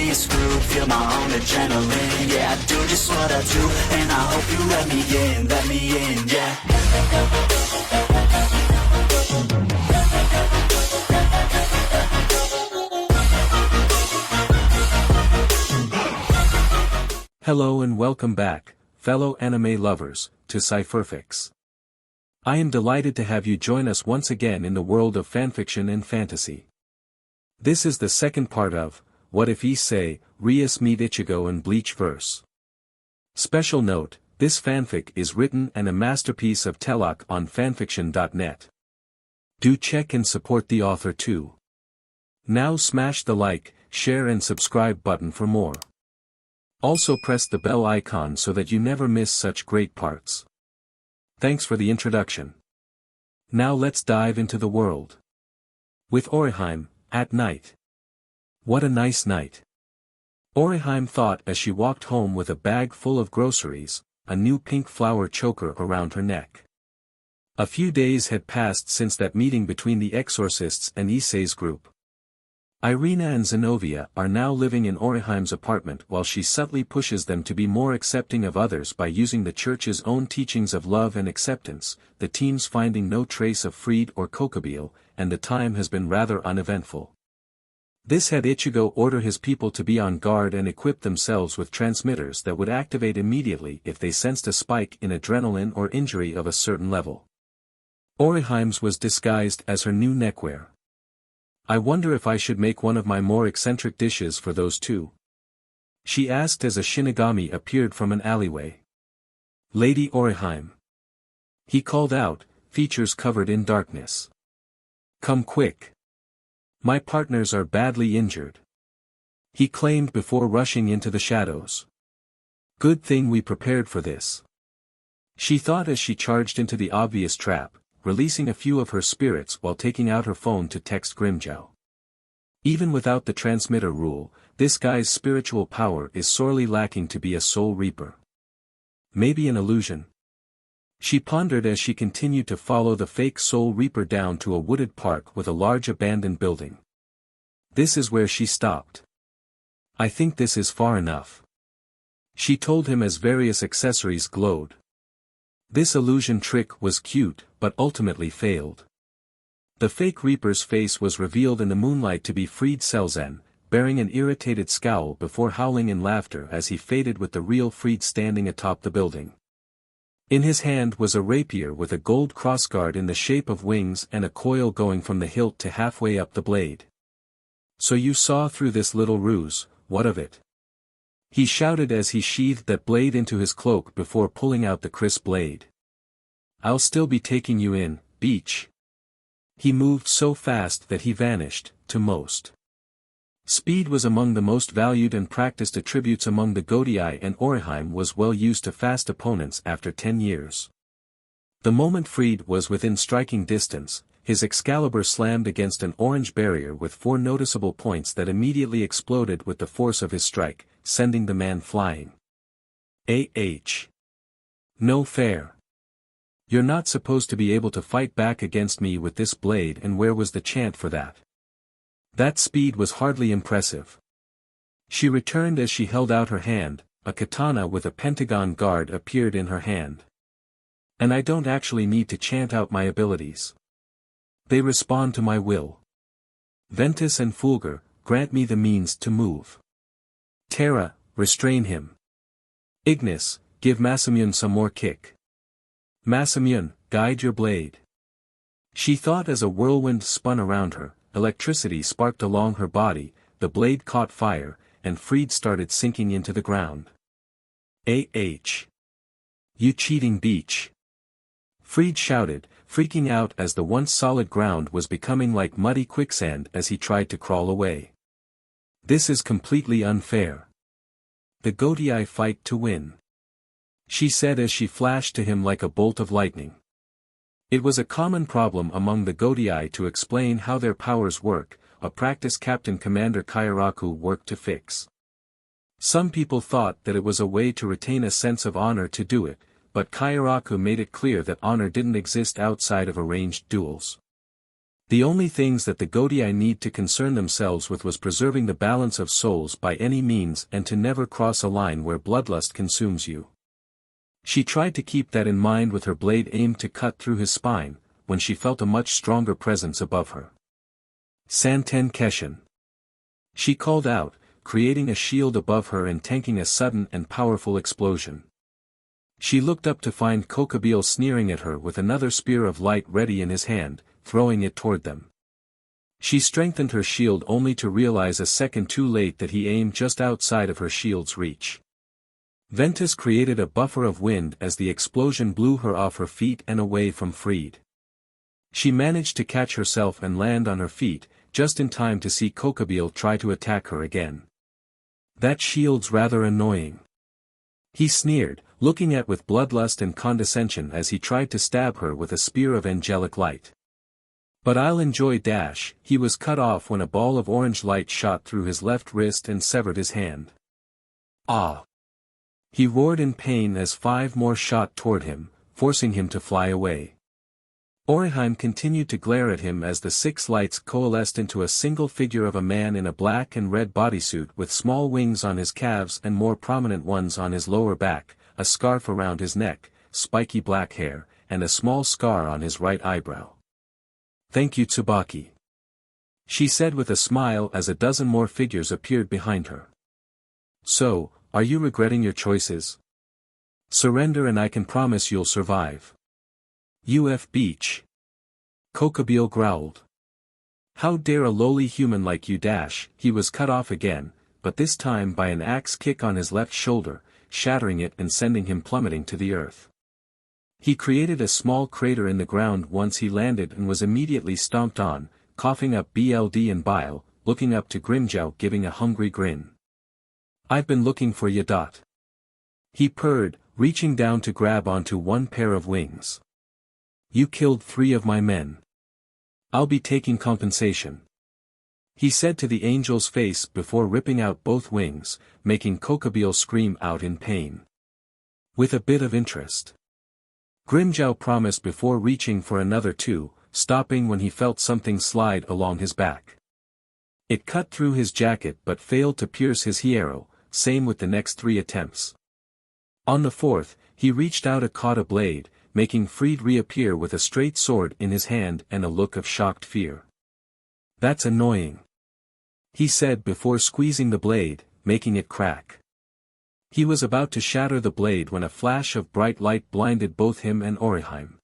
this groove, feel my own adrenaline. Yeah, I do just what I do, and I hope you let me in, yeah. Hello and welcome back, fellow anime lovers, to Cypherfics. I am delighted to have you join us once again in the world of fanfiction and fantasy. This is the second part of, What If Issei, Rias meet Ichigo and Bleach verse. Special note, this fanfic is written and a masterpiece of Teloch on FANFICTIONnet. Do check and support the author too. Now smash the like, share and subscribe button for more. Also press the bell icon so that you never miss such great parts. Thanks for the introduction. Now let's dive into the world. With Orihime, at night. What a nice night. Orihime thought as she walked home with a bag full of groceries, a new pink flower choker around her neck. A few days had passed since that meeting between the exorcists and Issei's group. Irina and Zenobia are now living in Orihime's apartment while she subtly pushes them to be more accepting of others by using the church's own teachings of love and acceptance, the teams finding no trace of Fried or Kokobile, and the time has been rather uneventful. This had Ichigo order his people to be on guard and equip themselves with transmitters that would activate immediately if they sensed a spike in adrenaline or injury of a certain level. Orihime's was disguised as her new neckwear. I wonder if I should make one of my more eccentric dishes for those two. She asked as a Shinigami appeared from an alleyway. Lady Orihime. He called out, features covered in darkness. Come quick. My partners are badly injured. He claimed before rushing into the shadows. Good thing we prepared for this. She thought as she charged into the obvious trap, releasing a few of her spirits while taking out her phone to text Grimjow. Even without the transmitter rule, this guy's spiritual power is sorely lacking to be a soul reaper. Maybe an illusion. She pondered as she continued to follow the fake soul reaper down to a wooded park with a large abandoned building. This is where she stopped. I think this is far enough. She told him as various accessories glowed. This illusion trick was cute, but ultimately failed. The fake Reaper's face was revealed in the moonlight to be Fried Selzen, bearing an irritated scowl before howling in laughter as he faded with the real Fried standing atop the building. In his hand was a rapier with a gold crossguard in the shape of wings and a coil going from the hilt to halfway up the blade. So you saw through this little ruse, what of it? He shouted as he sheathed that blade into his cloak before pulling out the crisp blade. I'll still be taking you in, Beach. He moved so fast that he vanished, to most. Speed was among the most valued and practiced attributes among the Godii, and Orihime was well used to fast opponents after 10 years. The moment Fried was within striking distance, his Excalibur slammed against an orange barrier with 4 noticeable points that immediately exploded with the force of his strike, sending the man flying. No fair. You're not supposed to be able to fight back against me with this blade, and where was the chant for that? That speed was hardly impressive. She returned as she held out her hand, a katana with a pentagon guard appeared in her hand. And I don't actually need to chant out my abilities. They respond to my will. Ventus and Fulgur, grant me the means to move. Terra, restrain him. Ignis, give Masamune some more kick. Masamune, guide your blade. She thought as a whirlwind spun around her, electricity sparked along her body, the blade caught fire, and Fried started sinking into the ground. You cheating Beach. Fried shouted, freaking out as the once solid ground was becoming like muddy quicksand as he tried to crawl away. This is completely unfair. The Godii fight to win. She said as she flashed to him like a bolt of lightning. It was a common problem among the Godii to explain how their powers work, a practice Captain Commander Kairaku worked to fix. Some people thought that it was a way to retain a sense of honor to do it, but Kairaku made it clear that honor didn't exist outside of arranged duels. The only things that the Godii need to concern themselves with was preserving the balance of souls by any means and to never cross a line where bloodlust consumes you. She tried to keep that in mind with her blade aimed to cut through his spine, when she felt a much stronger presence above her. Santen Keshin. She called out, creating a shield above her and tanking a sudden and powerful explosion. She looked up to find Kokabeel sneering at her with another spear of light ready in his hand, throwing it toward them. She strengthened her shield only to realize a second too late that he aimed just outside of her shield's reach. Ventus created a buffer of wind as the explosion blew her off her feet and away from Freed. She managed to catch herself and land on her feet, just in time to see Kokabeel try to attack her again. That shield's rather annoying. He sneered, looking at with bloodlust and condescension as he tried to stab her with a spear of angelic light. But I'll enjoy dash. He was cut off when a ball of orange light shot through his left wrist and severed his hand. Ah! He roared in pain as 5 more shot toward him, forcing him to fly away. Orihime continued to glare at him as the 6 lights coalesced into a single figure of a man in a black and red bodysuit with small wings on his calves and more prominent ones on his lower back, a scarf around his neck, spiky black hair, and a small scar on his right eyebrow. "Thank you, Tsubaki," she said with a smile as a dozen more figures appeared behind her. "So, are you regretting your choices? Surrender and I can promise you'll survive." "UF Beach." Kokabeel growled. "How dare a lowly human like you dash?" He was cut off again, but this time by an axe kick on his left shoulder, shattering it and sending him plummeting to the earth. He created a small crater in the ground once he landed and was immediately stomped on, coughing up blood and bile, looking up to Grimjow giving a hungry grin. "I've been looking for ya. He purred, reaching down to grab onto one pair of wings. "You killed 3 of my men. I'll be taking compensation," he said to the angel's face before ripping out both wings, making Kokabeel scream out in pain. With a bit of interest, Grimjow promised before reaching for another 2, stopping when he felt something slide along his back. It cut through his jacket but failed to pierce his hierro, same with the next 3 attempts. On the 4th, he reached out and caught a blade, making Freed reappear with a straight sword in his hand and a look of shocked fear. "That's annoying," he said before squeezing the blade, making it crack. He was about to shatter the blade when a flash of bright light blinded both him and Orihime.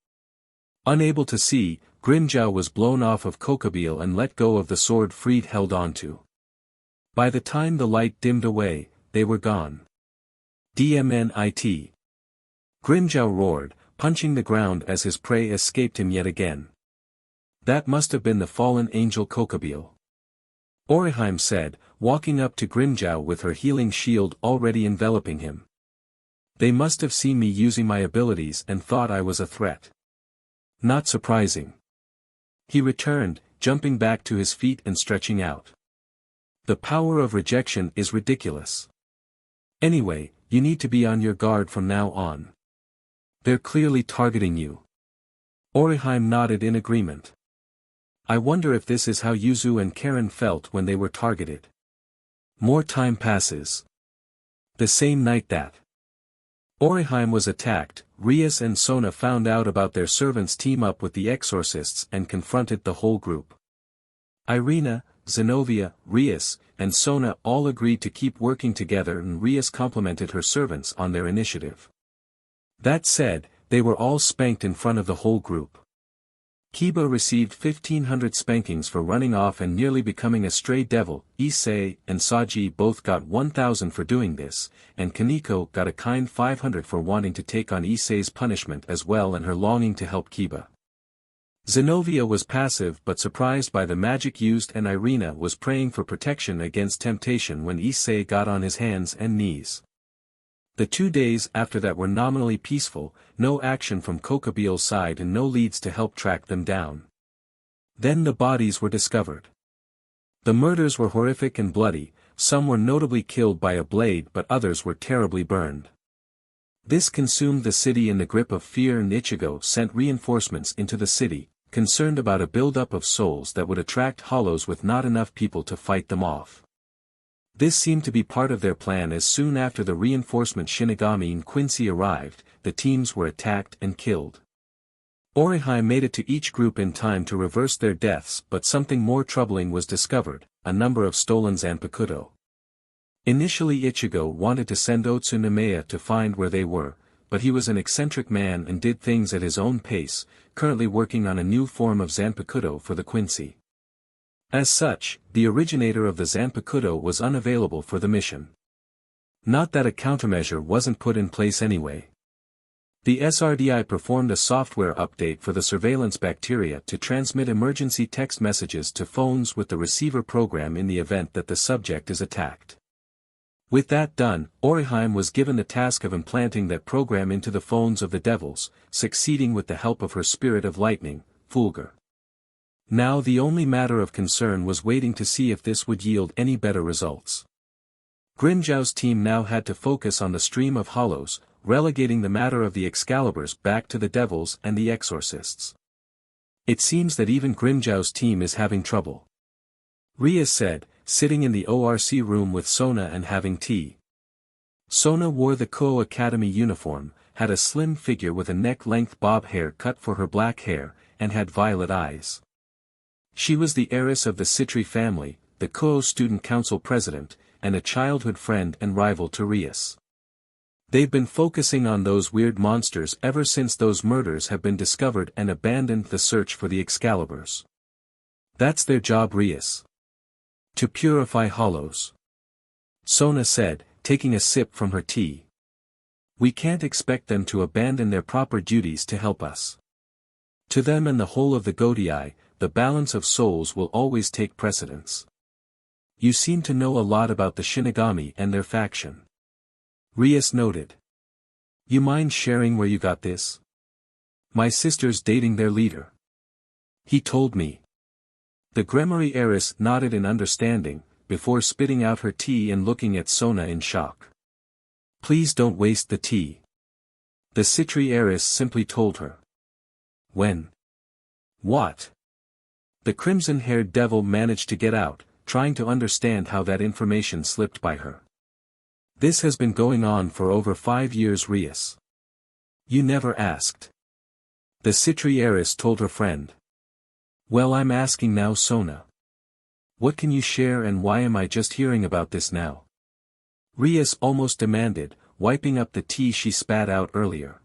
Unable to see, Grimjow was blown off of Kokabeel and let go of the sword Freed held onto. By the time the light dimmed away, they were gone. "DMNIT." Grimjow roared, punching the ground as his prey escaped him yet again. "That must have been the fallen angel Kokabeel," Orihime said, walking up to Grimjow with her healing shield already enveloping him. "They must have seen me using my abilities and thought I was a threat." "Not surprising," he returned, jumping back to his feet and stretching out. "The power of rejection is ridiculous. Anyway, you need to be on your guard from now on. They're clearly targeting you." Orihime nodded in agreement. "I wonder if this is how Yuzu and Karen felt when they were targeted." More time passes. The same night that Orihime was attacked, Rias and Sona found out about their servants' team up with the exorcists and confronted the whole group. Irina, Zenobia, Rias, and Sona all agreed to keep working together and Rias complimented her servants on their initiative. That said, they were all spanked in front of the whole group. Kiba received 1,500 spankings for running off and nearly becoming a stray devil, Issei and Saji both got 1,000 for doing this, and Kaneko got a kind 500 for wanting to take on Issei's punishment as well and her longing to help Kiba. Zenobia was passive but surprised by the magic used and Irina was praying for protection against temptation when Issei got on his hands and knees. The 2 days after that were nominally peaceful, no action from Kokabeel's side and no leads to help track them down. Then the bodies were discovered. The murders were horrific and bloody, some were notably killed by a blade but others were terribly burned. This consumed the city in the grip of fear and Ichigo sent reinforcements into the city, concerned about a buildup of souls that would attract hollows with not enough people to fight them off. This seemed to be part of their plan as soon after the reinforcement Shinigami and Quincy arrived, the teams were attacked and killed. Orihime made it to each group in time to reverse their deaths, but something more troubling was discovered, a number of stolen Zanpakuto. Initially Ichigo wanted to send Otsu Nemea to find where they were, but he was an eccentric man and did things at his own pace, currently working on a new form of Zanpakuto for the Quincy. As such, the originator of the Zanpakuto was unavailable for the mission. Not that a countermeasure wasn't put in place anyway. The SRDI performed a software update for the surveillance bacteria to transmit emergency text messages to phones with the receiver program in the event that the subject is attacked. With that done, Orihime was given the task of implanting that program into the phones of the devils, succeeding with the help of her spirit of lightning, Fulgur. Now the only matter of concern was waiting to see if this would yield any better results. Grimmjow's team now had to focus on the stream of hollows, relegating the matter of the Excaliburs back to the devils and the exorcists. It seems that even Grimmjow's team is having trouble. Rias said, sitting in the ORC room with Sona and having tea. Sona wore the Kuo Academy uniform, had a slim figure with a neck-length bob hair cut for her black hair, and had violet eyes. She was the heiress of the Citri family, the Kuo Student Council president, and a childhood friend and rival to Rias. They've been focusing on those weird monsters ever since those murders have been discovered and abandoned the search for the Excaliburs. That's their job, Rias. To purify hollows. Sona said, taking a sip from her tea. We can't expect them to abandon their proper duties to help us. To them and the whole of the Godii, the balance of souls will always take precedence. You seem to know a lot about the Shinigami and their faction. Rias noted. You mind sharing where you got this? My sister's dating their leader. He told me. The Gremory heiress nodded in understanding, before spitting out her tea and looking at Sona in shock. Please don't waste the tea. The Citri heiress simply told her. When? What? The crimson-haired devil managed to get out, trying to understand how that information slipped by her. This has been going on for over 5 years, Rias. You never asked. The Citri heiress told her friend. Well, I'm asking now, Sona. What can you share and why am I just hearing about this now? Rias almost demanded, wiping up the tea she spat out earlier.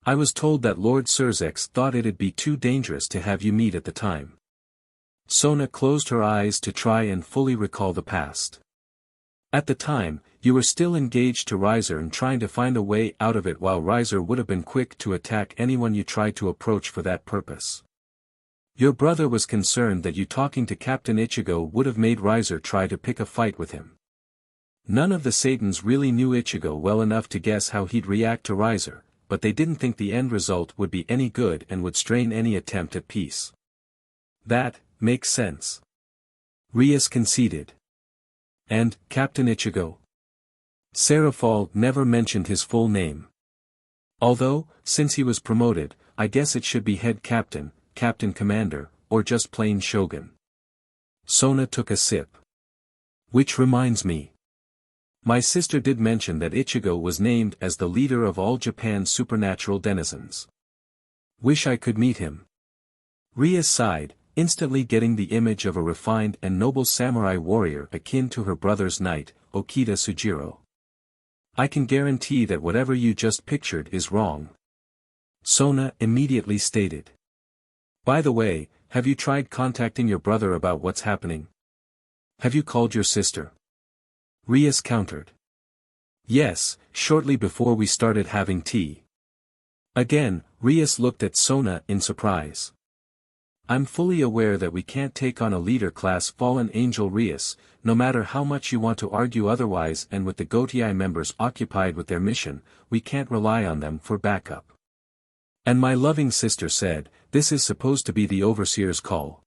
I was told that Lord Surzex thought it'd be too dangerous to have you meet at the time. Sona closed her eyes to try and fully recall the past. At the time, you were still engaged to Riser and trying to find a way out of it, while Riser would have been quick to attack anyone you tried to approach for that purpose. Your brother was concerned that you talking to Captain Ichigo would have made Riser try to pick a fight with him. None of the Satans really knew Ichigo well enough to guess how he'd react to Riser, but they didn't think the end result would be any good and would strain any attempt at peace. That makes sense. Rias conceded. And, Captain Ichigo? Serafal never mentioned his full name. Although, since he was promoted, I guess it should be head captain, captain commander, or just plain shogun. Sona took a sip. Which reminds me. My sister did mention that Ichigo was named as the leader of all Japan's supernatural denizens. Wish I could meet him. Rias sighed, instantly getting the image of a refined and noble samurai warrior akin to her brother's knight, Okita Sujiro. I can guarantee that whatever you just pictured is wrong. Sona immediately stated. By the way, have you tried contacting your brother about what's happening? Have you called your sister? Rias countered. Yes, shortly before we started having tea. Again, Rias looked at Sona in surprise. I'm fully aware that we can't take on a leader-class fallen angel Rias, no matter how much you want to argue otherwise, and with the Gotii members occupied with their mission, we can't rely on them for backup. And my loving sister said, this is supposed to be the overseer's call.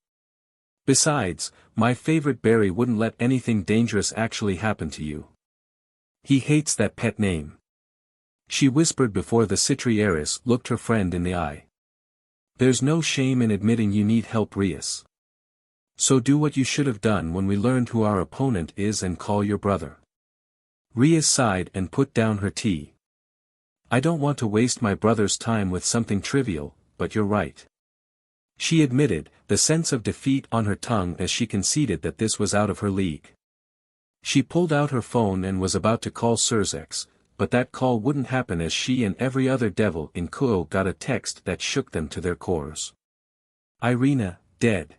Besides, my favorite berry wouldn't let anything dangerous actually happen to you. He hates that pet name. She whispered before the Citri heiress looked her friend in the eye. There's no shame in admitting you need help, Rias. So do what you should have done when we learned who our opponent is and call your brother. Rias sighed and put down her tea. I don't want to waste my brother's time with something trivial, but you're right. She admitted, the sense of defeat on her tongue as she conceded that this was out of her league. She pulled out her phone and was about to call Surzex, but that call wouldn't happen as she and every other devil in Kuo got a text that shook them to their cores. Irina, dead.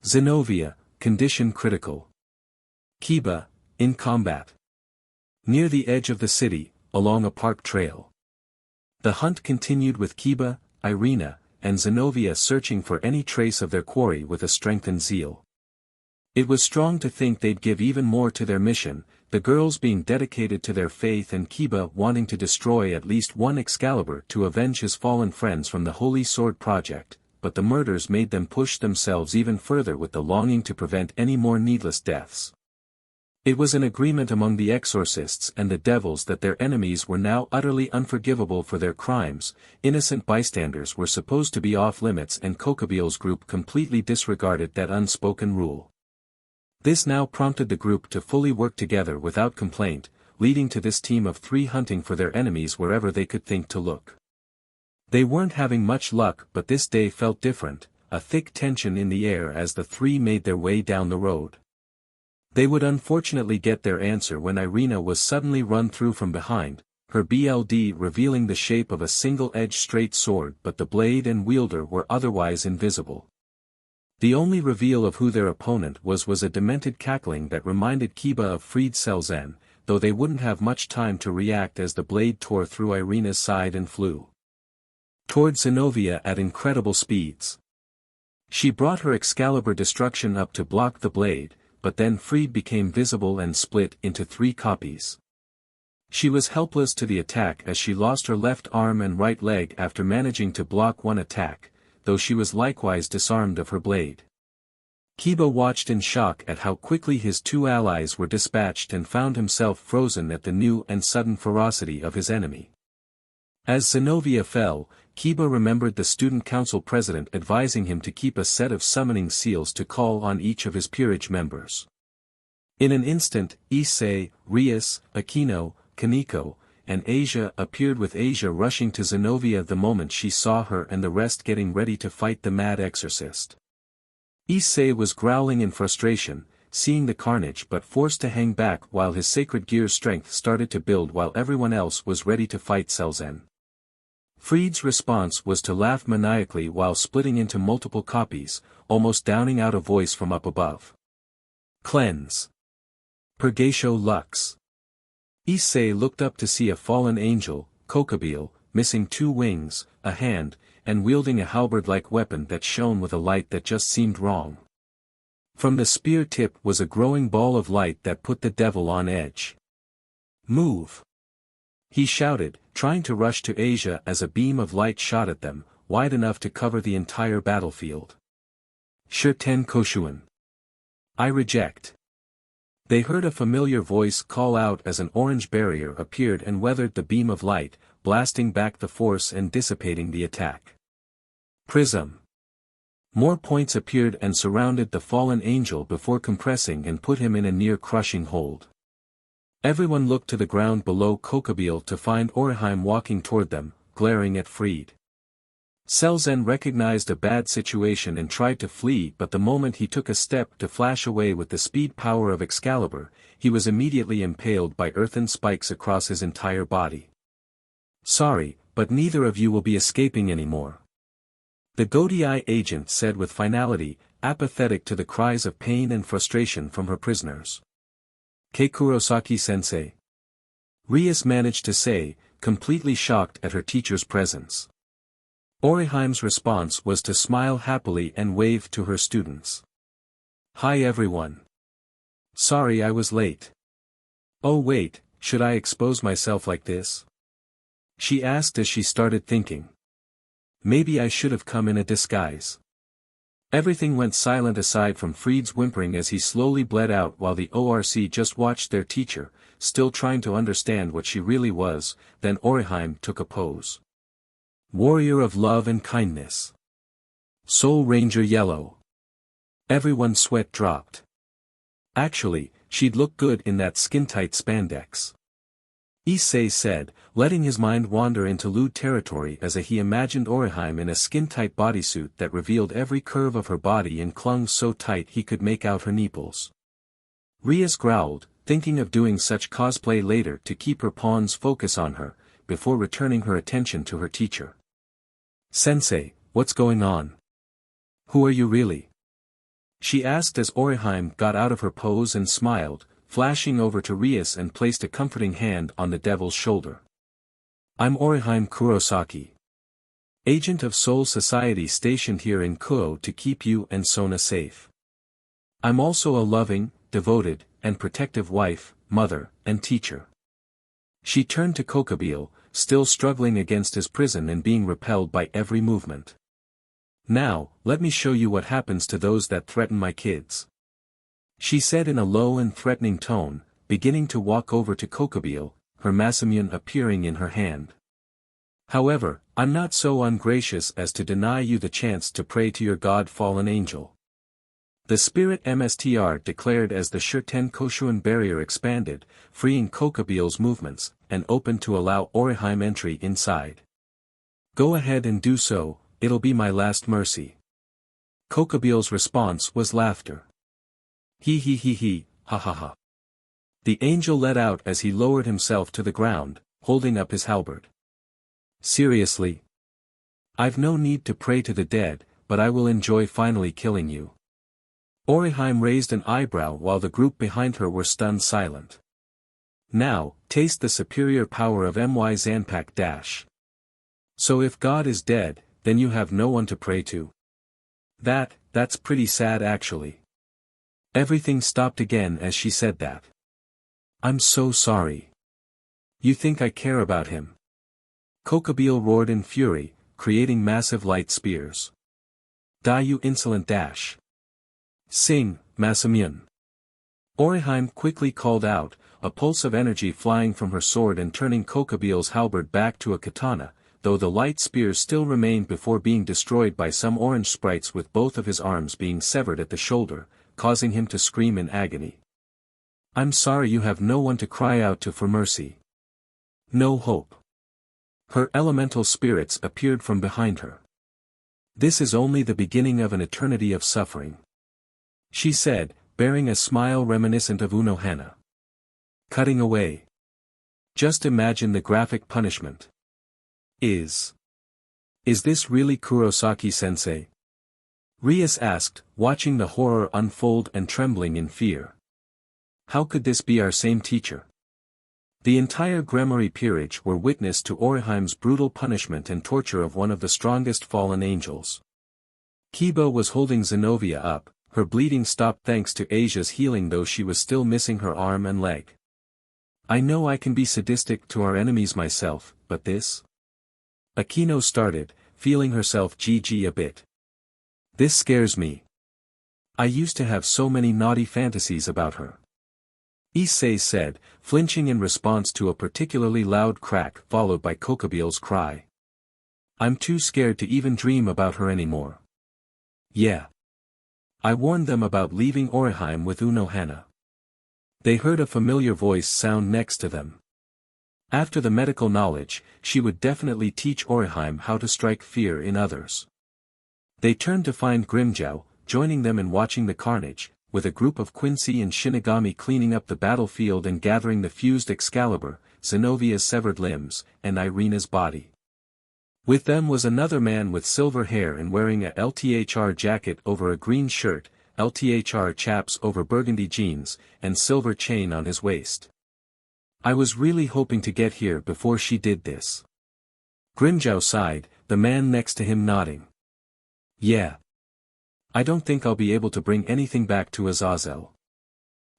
Zenobia, condition critical. Kiba, in combat. Near the edge of the city, along a park trail. The hunt continued with Kiba, Irina, and Zenobia searching for any trace of their quarry with a strengthened zeal. It was strong to think they'd give even more to their mission, the girls being dedicated to their faith and Kiba wanting to destroy at least one Excalibur to avenge his fallen friends from the Holy Sword Project, but the murders made them push themselves even further with the longing to prevent any more needless deaths. It was an agreement among the exorcists and the devils that their enemies were now utterly unforgivable for their crimes, innocent bystanders were supposed to be off limits and Kokobil's group completely disregarded that unspoken rule. This now prompted the group to fully work together without complaint, leading to this team of 3 hunting for their enemies wherever they could think to look. They weren't having much luck, but this day felt different, a thick tension in the air as the 3 made their way down the road. They would unfortunately get their answer when Irina was suddenly run through from behind, her BLD revealing the shape of a single-edged straight sword, but the blade and wielder were otherwise invisible. The only reveal of who their opponent was a demented cackling that reminded Kiba of freed Selzen, though they wouldn't have much time to react as the blade tore through Irina's side and flew toward Zenobia at incredible speeds. She brought her Excalibur destruction up to block the blade, but then Freed became visible and split into 3 copies. She was helpless to the attack as she lost her left arm and right leg after managing to block one attack, though she was likewise disarmed of her blade. Kiba watched in shock at how quickly his 2 allies were dispatched and found himself frozen at the new and sudden ferocity of his enemy. As Zenobia fell, Kiba remembered the student council president advising him to keep a set of summoning seals to call on each of his peerage members. In an instant, Issei, Rias, Aquino, Kaneko, and Asia appeared, with Asia rushing to Zenobia the moment she saw her and the rest getting ready to fight the mad exorcist. Issei was growling in frustration, seeing the carnage but forced to hang back while his sacred gear's strength started to build while everyone else was ready to fight Selzen. Freed's response was to laugh maniacally while splitting into multiple copies, almost downing out a voice from up above. Cleanse. Purgatio Lux. Issei looked up to see a fallen angel, Kokobil, missing 2 wings, a hand, and wielding a halberd-like weapon that shone with a light that just seemed wrong. From the spear tip was a growing ball of light that put the devil on edge. Move! He shouted, trying to rush to Asia as a beam of light shot at them, wide enough to cover the entire battlefield. Shirten Koshuan. I reject. They heard a familiar voice call out as an orange barrier appeared and weathered the beam of light, blasting back the force and dissipating the attack. Prism. More points appeared and surrounded the fallen angel before compressing and put him in a near-crushing hold. Everyone looked to the ground below Kokobil to find Orihime walking toward them, glaring at Freed. Selzen recognized a bad situation and tried to flee, but the moment he took a step to flash away with the speed power of Excalibur, he was immediately impaled by earthen spikes across his entire body. Sorry, but neither of you will be escaping anymore. The Godii agent said with finality, apathetic to the cries of pain and frustration from her prisoners. Keikurosaki-sensei. Rias managed to say, completely shocked at her teacher's presence. Orihime's response was to smile happily and wave to her students. Hi everyone. Sorry I was late. Oh wait, should I expose myself like this? She asked as she started thinking. Maybe I should have come in a disguise. Everything went silent aside from Freed's whimpering as he slowly bled out while the ORC just watched their teacher, still trying to understand what she really was. Then Orihime took a pose. Warrior of love and kindness. Soul Ranger Yellow. Everyone's sweat dropped. Actually, she'd look good in that skin-tight spandex. Issei said, letting his mind wander into lewd territory as he imagined Orihime in a skin-tight bodysuit that revealed every curve of her body and clung so tight he could make out her nipples. Rias growled, thinking of doing such cosplay later to keep her pawns focus on her, before returning her attention to her teacher. Sensei, what's going on? Who are you really? She asked as Orihime got out of her pose and smiled, flashing over to Rias and placed a comforting hand on the devil's shoulder. I'm Orihime Kurosaki, agent of Soul Society stationed here in Kuo to keep you and Sona safe. I'm also a loving, devoted, and protective wife, mother, and teacher. She turned to Kokobile, still struggling against his prison and being repelled by every movement. Now, let me show you what happens to those that threaten my kids. She said in a low and threatening tone, beginning to walk over to Kokobile, her masamune appearing in her hand. However, I'm not so ungracious as to deny you the chance to pray to your god fallen angel. The spirit MSTR declared as the Shurten Koshuan barrier expanded, freeing Kokobile's movements, and opened to allow Orihime entry inside. Go ahead and do so, it'll be my last mercy. Kokobile's response was laughter. He, ha ha ha. The angel let out as he lowered himself to the ground, holding up his halberd. Seriously? I've no need to pray to the dead, but I will enjoy finally killing you. Orihime raised an eyebrow while the group behind her were stunned silent. Now, taste the superior power of My Zanpack Dash. So if God is dead, then you have no one to pray to. That's pretty sad actually. Everything stopped again as she said that. I'm so sorry. You think I care about him? Kokobile roared in fury, creating massive light spears. Die you insolent dash. Sing, Masamune. Orihime quickly called out, a pulse of energy flying from her sword and turning Kokobile's halberd back to a katana, though the light spears still remained before being destroyed by some orange sprites with both of his arms being severed at the shoulder, causing him to scream in agony. I'm sorry you have no one to cry out to for mercy. No hope. Her elemental spirits appeared from behind her. This is only the beginning of an eternity of suffering. She said, bearing a smile reminiscent of Unohana. Cutting away. Just imagine the graphic punishment. Is this really Kurosaki-sensei? Rias asked, watching the horror unfold and trembling in fear. How could this be our same teacher? The entire Gremory peerage were witness to Orihime's brutal punishment and torture of one of the strongest fallen angels. Kiba was holding Zenobia up, her bleeding stopped thanks to Asia's healing though she was still missing her arm and leg. I know I can be sadistic to our enemies myself, but this? Akino started, feeling herself GG a bit. This scares me. I used to have so many naughty fantasies about her. Issei said, flinching in response to a particularly loud crack followed by Kokobile's cry. I'm too scared to even dream about her anymore. Yeah. I warned them about leaving Orihime with Unohana. They heard a familiar voice sound next to them. After the medical knowledge, she would definitely teach Orihime how to strike fear in others. They turned to find Grimmjow, joining them in watching the carnage, with a group of Quincy and Shinigami cleaning up the battlefield and gathering the fused Excalibur, Zenovia's severed limbs, and Irina's body. With them was another man with silver hair and wearing a LTHR jacket over a green shirt, LTHR chaps over burgundy jeans, and silver chain on his waist. I was really hoping to get here before she did this. Grimmjow sighed, the man next to him nodding. Yeah. I don't think I'll be able to bring anything back to Azazel.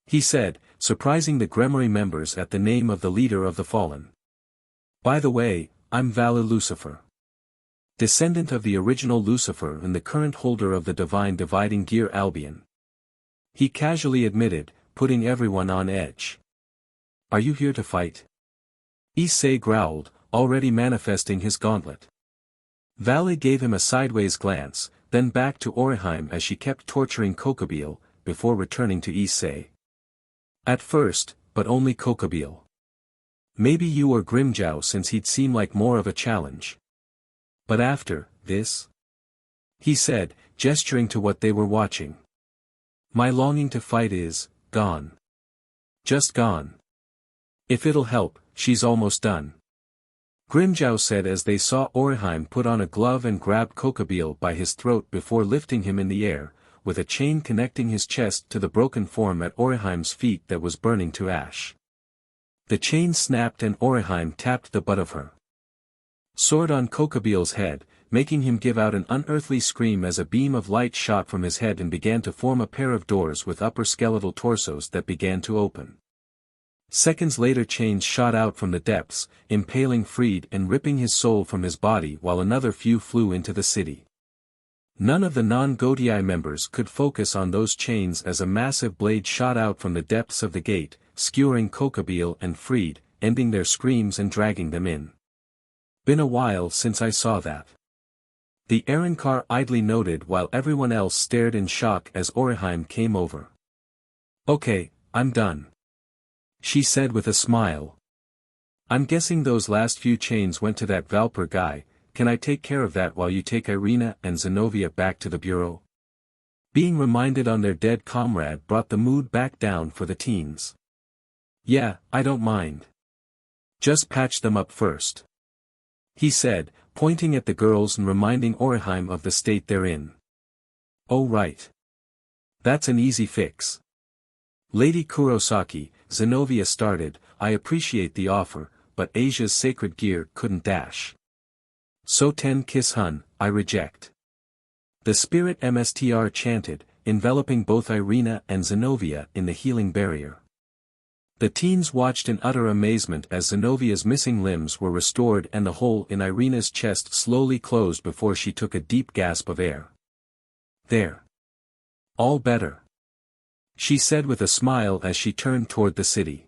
He said, surprising the Gremory members at the name of the leader of the fallen. By the way, I'm Valu Lucifer. Descendant of the original Lucifer and the current holder of the divine dividing gear Albion. He casually admitted, putting everyone on edge. Are you here to fight? Issei growled, already manifesting his gauntlet. Valley gave him a sideways glance, then back to Orihime as she kept torturing Kokobile, before returning to Issei. At first, but only Kokobile. Maybe you or Grimjow, since he'd seem like more of a challenge. But after this? He said, gesturing to what they were watching. My longing to fight is gone. Just gone. If it'll help, she's almost done. Grimjow said as they saw Orihime put on a glove and grab Kokobile by his throat before lifting him in the air, with a chain connecting his chest to the broken form at Orihime's feet that was burning to ash. The chain snapped and Orihime tapped the butt of her sword on Kokobile's head, making him give out an unearthly scream as a beam of light shot from his head and began to form a pair of doors with upper skeletal torsos that began to open. Seconds later chains shot out from the depths, impaling Freed and ripping his soul from his body while another few flew into the city. None of the non-Godii members could focus on those chains as a massive blade shot out from the depths of the gate, skewering Kokobile and Freed, ending their screams and dragging them in. Been a while since I saw that. The Arrancar idly noted while everyone else stared in shock as Orihime came over. Okay, I'm done. She said with a smile. I'm guessing those last few chains went to that Valper guy. Can I take care of that while you take Irina and Zenobia back to the bureau? Being reminded on their dead comrade brought the mood back down for the teens. Yeah, I don't mind. Just patch them up first. He said, pointing at the girls and reminding Orihime of the state they're in. Oh right. That's an easy fix. Lady Kurosaki, Zenobia started, I appreciate the offer, but Asia's sacred gear couldn't dash. So ten kiss hun, I reject. The spirit MSTR chanted, enveloping both Irina and Zenobia in the healing barrier. The teens watched in utter amazement as Zenovia's missing limbs were restored and the hole in Irina's chest slowly closed before she took a deep gasp of air. There. All better. She said with a smile as she turned toward the city.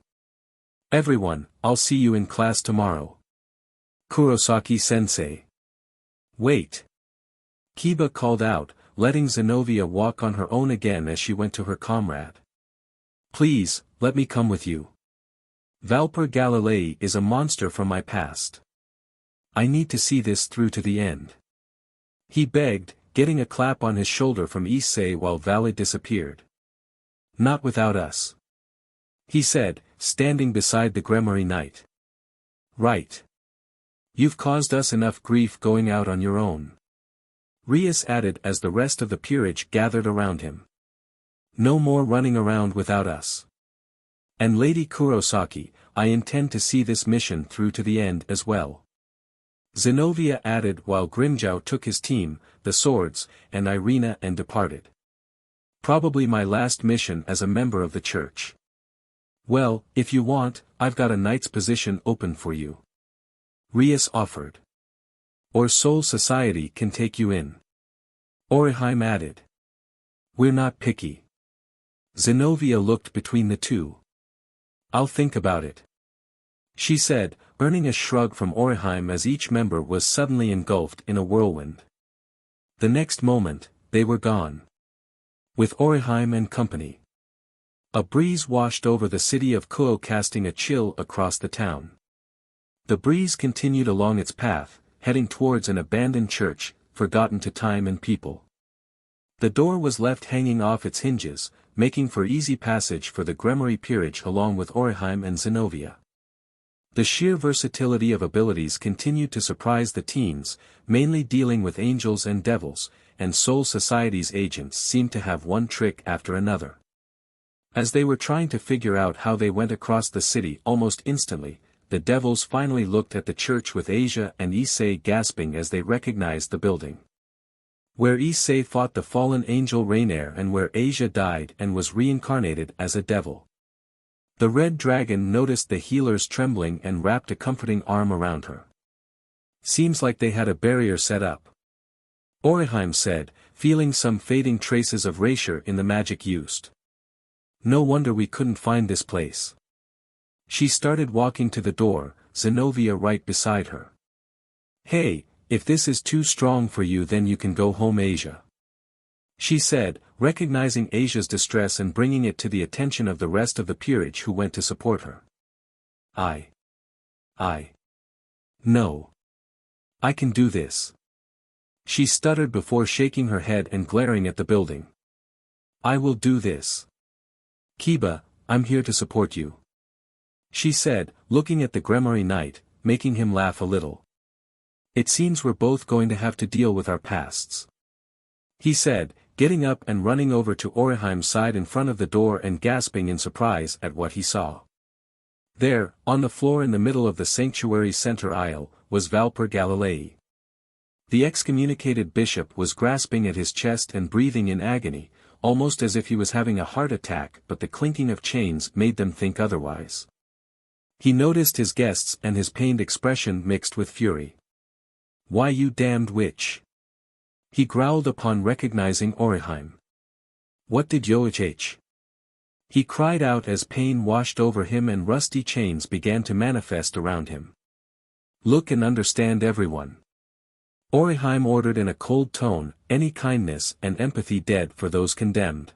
Everyone, I'll see you in class tomorrow. Kurosaki-sensei. Wait. Kiba called out, letting Zenobia walk on her own again as she went to her comrade. Please, let me come with you. Valper Galilei is a monster from my past. I need to see this through to the end. He begged, getting a clap on his shoulder from Issei while Valet disappeared. Not without us. He said, standing beside the Gremory Knight. Right. You've caused us enough grief going out on your own. Rias added as the rest of the peerage gathered around him. No more running around without us. And Lady Kurosaki, I intend to see this mission through to the end as well. Zenobia added while Grimjow took his team, the swords, and Irina and departed. Probably my last mission as a member of the church. Well, if you want, I've got a knight's position open for you. Rias offered. Or Soul Society can take you in. Orihime added. We're not picky. Zenobia looked between the two. I'll think about it. She said, earning a shrug from Orihime as each member was suddenly engulfed in a whirlwind. The next moment, they were gone. With Orihime and company. A breeze washed over the city of Kuo, casting a chill across the town. The breeze continued along its path, heading towards an abandoned church, forgotten to time and people. The door was left hanging off its hinges, making for easy passage for the Gremory peerage along with Orihime and Zenobia. The sheer versatility of abilities continued to surprise the teens, mainly dealing with angels and devils, and Soul Society's agents seemed to have one trick after another. As they were trying to figure out how they went across the city almost instantly, the devils finally looked at the church with Asia and Issei gasping as they recognized the building. Where Issei fought the fallen angel Rainier and where Asia died and was reincarnated as a devil. The red dragon noticed the healers trembling and wrapped a comforting arm around her. Seems like they had a barrier set up. Orihime said, feeling some fading traces of erasure in the magic used. No wonder we couldn't find this place. She started walking to the door, Zenobia right beside her. Hey, if this is too strong for you then you can go home, Asia. she said, recognizing Asia's distress and bringing it to the attention of the rest of the peerage who went to support her. I. No. I can do this. She stuttered before shaking her head and glaring at the building. I will do this. Kiba, I'm here to support you. She said, looking at the Gremory Knight, making him laugh a little. It seems we're both going to have to deal with our pasts. He said, getting up and running over to Oriheim's side in front of the door and gasping in surprise at what he saw. There, on the floor in the middle of the sanctuary's center aisle, was Valper Galilei. The excommunicated bishop was grasping at his chest and breathing in agony, almost as if he was having a heart attack, but the clinking of chains made them think otherwise. He noticed his guests and his pained expression mixed with fury. Why, you damned witch! He growled upon recognizing Oriheim. What did yoriichi? He cried out as pain washed over him and rusty chains began to manifest around him. Look and understand, everyone. Oriheim ordered in a cold tone, any kindness and empathy dead for those condemned.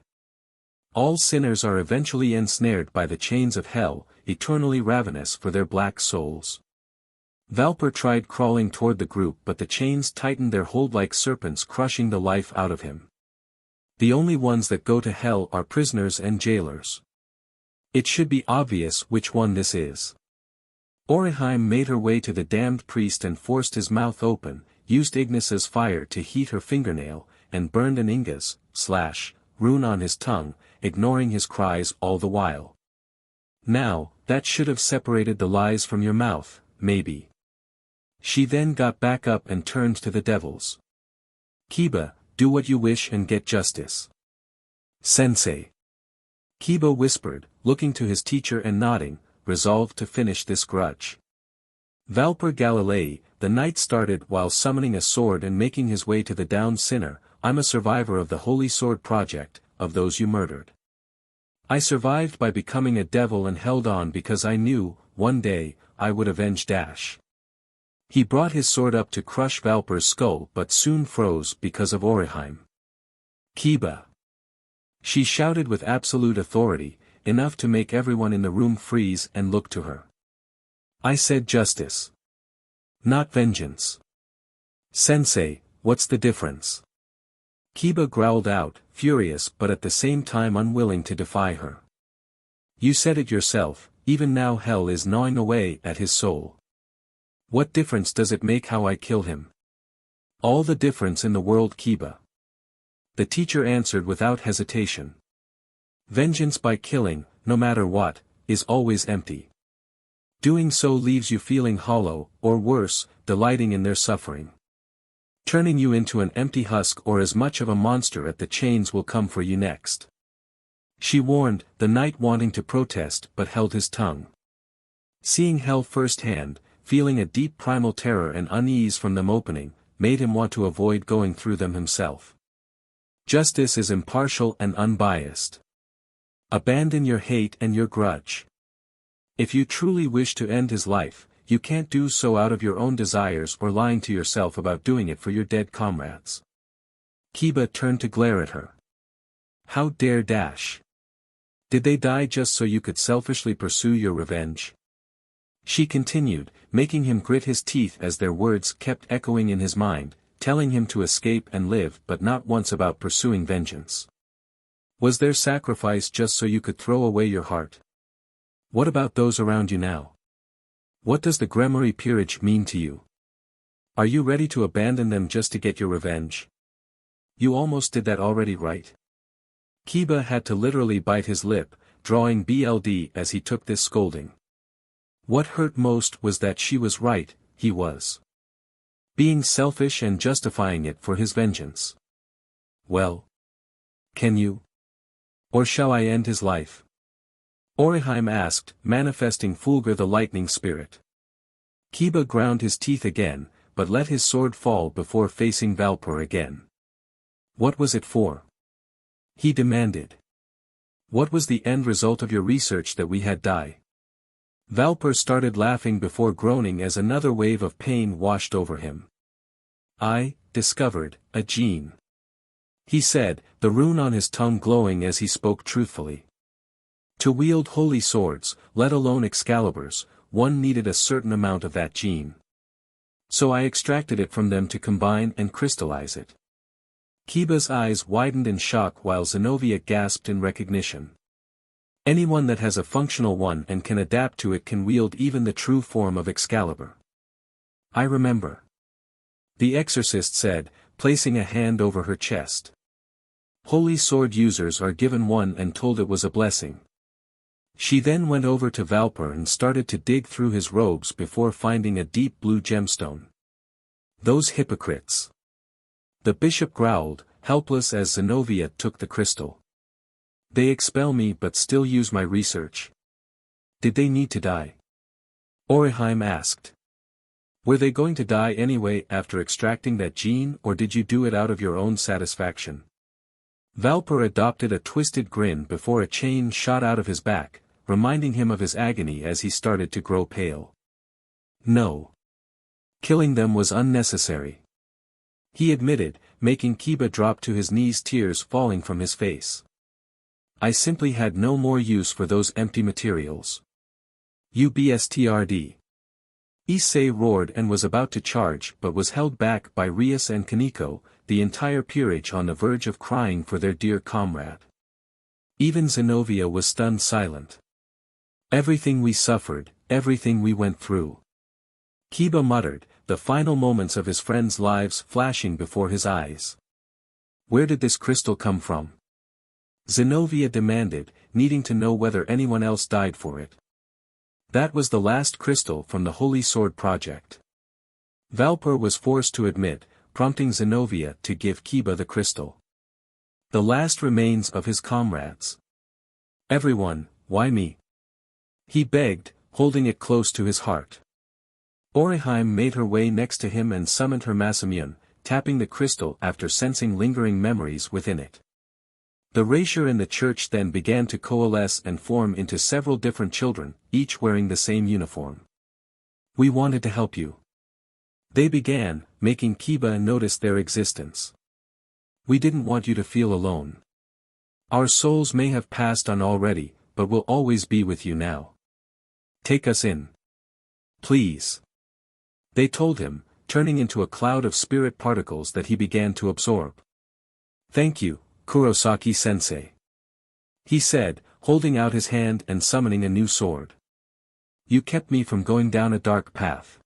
All sinners are eventually ensnared by the chains of hell, eternally ravenous for their black souls. Valper tried crawling toward the group, but the chains tightened their hold like serpents, crushing the life out of him. The only ones that go to hell are prisoners and jailers. It should be obvious which one this is. Oriheim made her way to the damned priest and forced his mouth open, used Ignis's fire to heat her fingernail, and burned an Inga's rune on his tongue, ignoring his cries all the while. Now, that should have separated the lies from your mouth, maybe. She then got back up and turned to the devils. Kiba, do what you wish and get justice. Sensei. Kiba whispered, looking to his teacher and nodding, resolved to finish this grudge. Valper Galilei, the knight started while summoning a sword and making his way to the downed sinner. I'm a survivor of the Holy Sword Project, of those you murdered. I survived by becoming a devil and held on because I knew, one day, I would avenge Dash. He brought his sword up to crush Valper's skull but soon froze because of Oriheim. Kiba. She shouted with absolute authority, enough to make everyone in the room freeze and look to her. I said justice. Not vengeance. Sensei, what's the difference? Kiba growled out, furious but at the same time unwilling to defy her. You said it yourself, even now hell is gnawing away at his soul. What difference does it make how I kill him? All the difference in the world, Kiba. The teacher answered without hesitation. Vengeance by killing, no matter what, is always empty. Doing so leaves you feeling hollow, or worse, delighting in their suffering. Turning you into an empty husk or as much of a monster at the chains will come for you next. She warned, the knight wanting to protest but held his tongue. Seeing hell firsthand, feeling a deep primal terror and unease from them opening, made him want to avoid going through them himself. Justice is impartial and unbiased. Abandon your hate and your grudge. If you truly wish to end his life, you can't do so out of your own desires or lying to yourself about doing it for your dead comrades. Kiba turned to glare at her. How dare Dash? Did they die just so you could selfishly pursue your revenge? She continued, making him grit his teeth as their words kept echoing in his mind, telling him to escape and live but not once about pursuing vengeance. Was their sacrifice just so you could throw away your heart? What about those around you now? What does the Gremory peerage mean to you? Are you ready to abandon them just to get your revenge? You almost did that already, right? Kiba had to literally bite his lip, drawing BLD as he took this scolding. What hurt most was that she was right, he was being selfish and justifying it for his vengeance. Well, can you? Or shall I end his life? Oriheim asked, manifesting Fulgur the lightning spirit. Kiba ground his teeth again, but let his sword fall before facing Valper again. What was it for? He demanded. What was the end result of your research that we had die? Valper started laughing before groaning as another wave of pain washed over him. I discovered a gene. he said, the rune on his tongue glowing as he spoke truthfully. To wield holy swords, let alone Excaliburs, one needed a certain amount of that gene. So I extracted it from them to combine and crystallize it. Kiba's eyes widened in shock while Zenobia gasped in recognition. Anyone that has a functional one and can adapt to it can wield even the true form of Excalibur. I remember. The exorcist said, placing a hand over her chest. Holy sword users are given one and told it was a blessing. She then went over to Valper and started to dig through his robes before finding a deep blue gemstone. Those hypocrites. The bishop growled, helpless as Zenobia took the crystal. They expel me but still use my research. Did they need to die? Orihime asked. Were they going to die anyway after extracting that gene, or did you do it out of your own satisfaction? Valper adopted a twisted grin before a chain shot out of his back, reminding him of his agony as he started to grow pale. No. Killing them was unnecessary. He admitted, making Kiba drop to his knees, tears falling from his face. I simply had no more use for those empty materials. Ubstrd. Issei roared and was about to charge but was held back by Rias and Kaneko, the entire peerage on the verge of crying for their dear comrade. Even Zenobia was stunned silent. Everything we suffered, everything we went through. Kiba muttered, the final moments of his friends' lives flashing before his eyes. Where did this crystal come from? Zenobia demanded, needing to know whether anyone else died for it. That was the last crystal from the Holy Sword Project. Valper was forced to admit, prompting Zenobia to give Kiba the crystal. The last remains of his comrades. Everyone, why me? He begged, holding it close to his heart. Orihime made her way next to him and summoned her Masamune, tapping the crystal after sensing lingering memories within it. The erasure in the church then began to coalesce and form into several different children, each wearing the same uniform. We wanted to help you. They began, making Kiba notice their existence. We didn't want you to feel alone. Our souls may have passed on already, but will always be with you now. Take us in. Please. They told him, turning into a cloud of spirit particles that he began to absorb. Thank you, Kurosaki-sensei. He said, holding out his hand and summoning a new sword. You kept me from going down a dark path.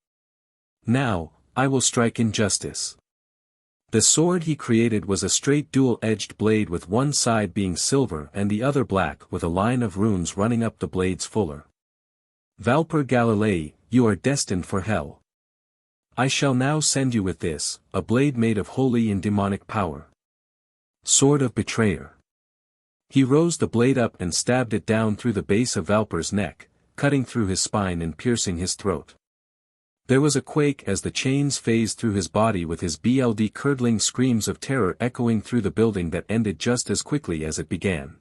Now, I will strike injustice. The sword he created was a straight dual-edged blade with one side being silver and the other black with a line of runes running up the blade's fuller. Valper Galilei, you are destined for hell. I shall now send you with this, a blade made of holy and demonic power. Sword of Betrayer. He rose the blade up and stabbed it down through the base of Valper's neck, cutting through his spine and piercing his throat. There was a quake as the chains phased through his body with his blood-curdling screams of terror echoing through the building that ended just as quickly as it began.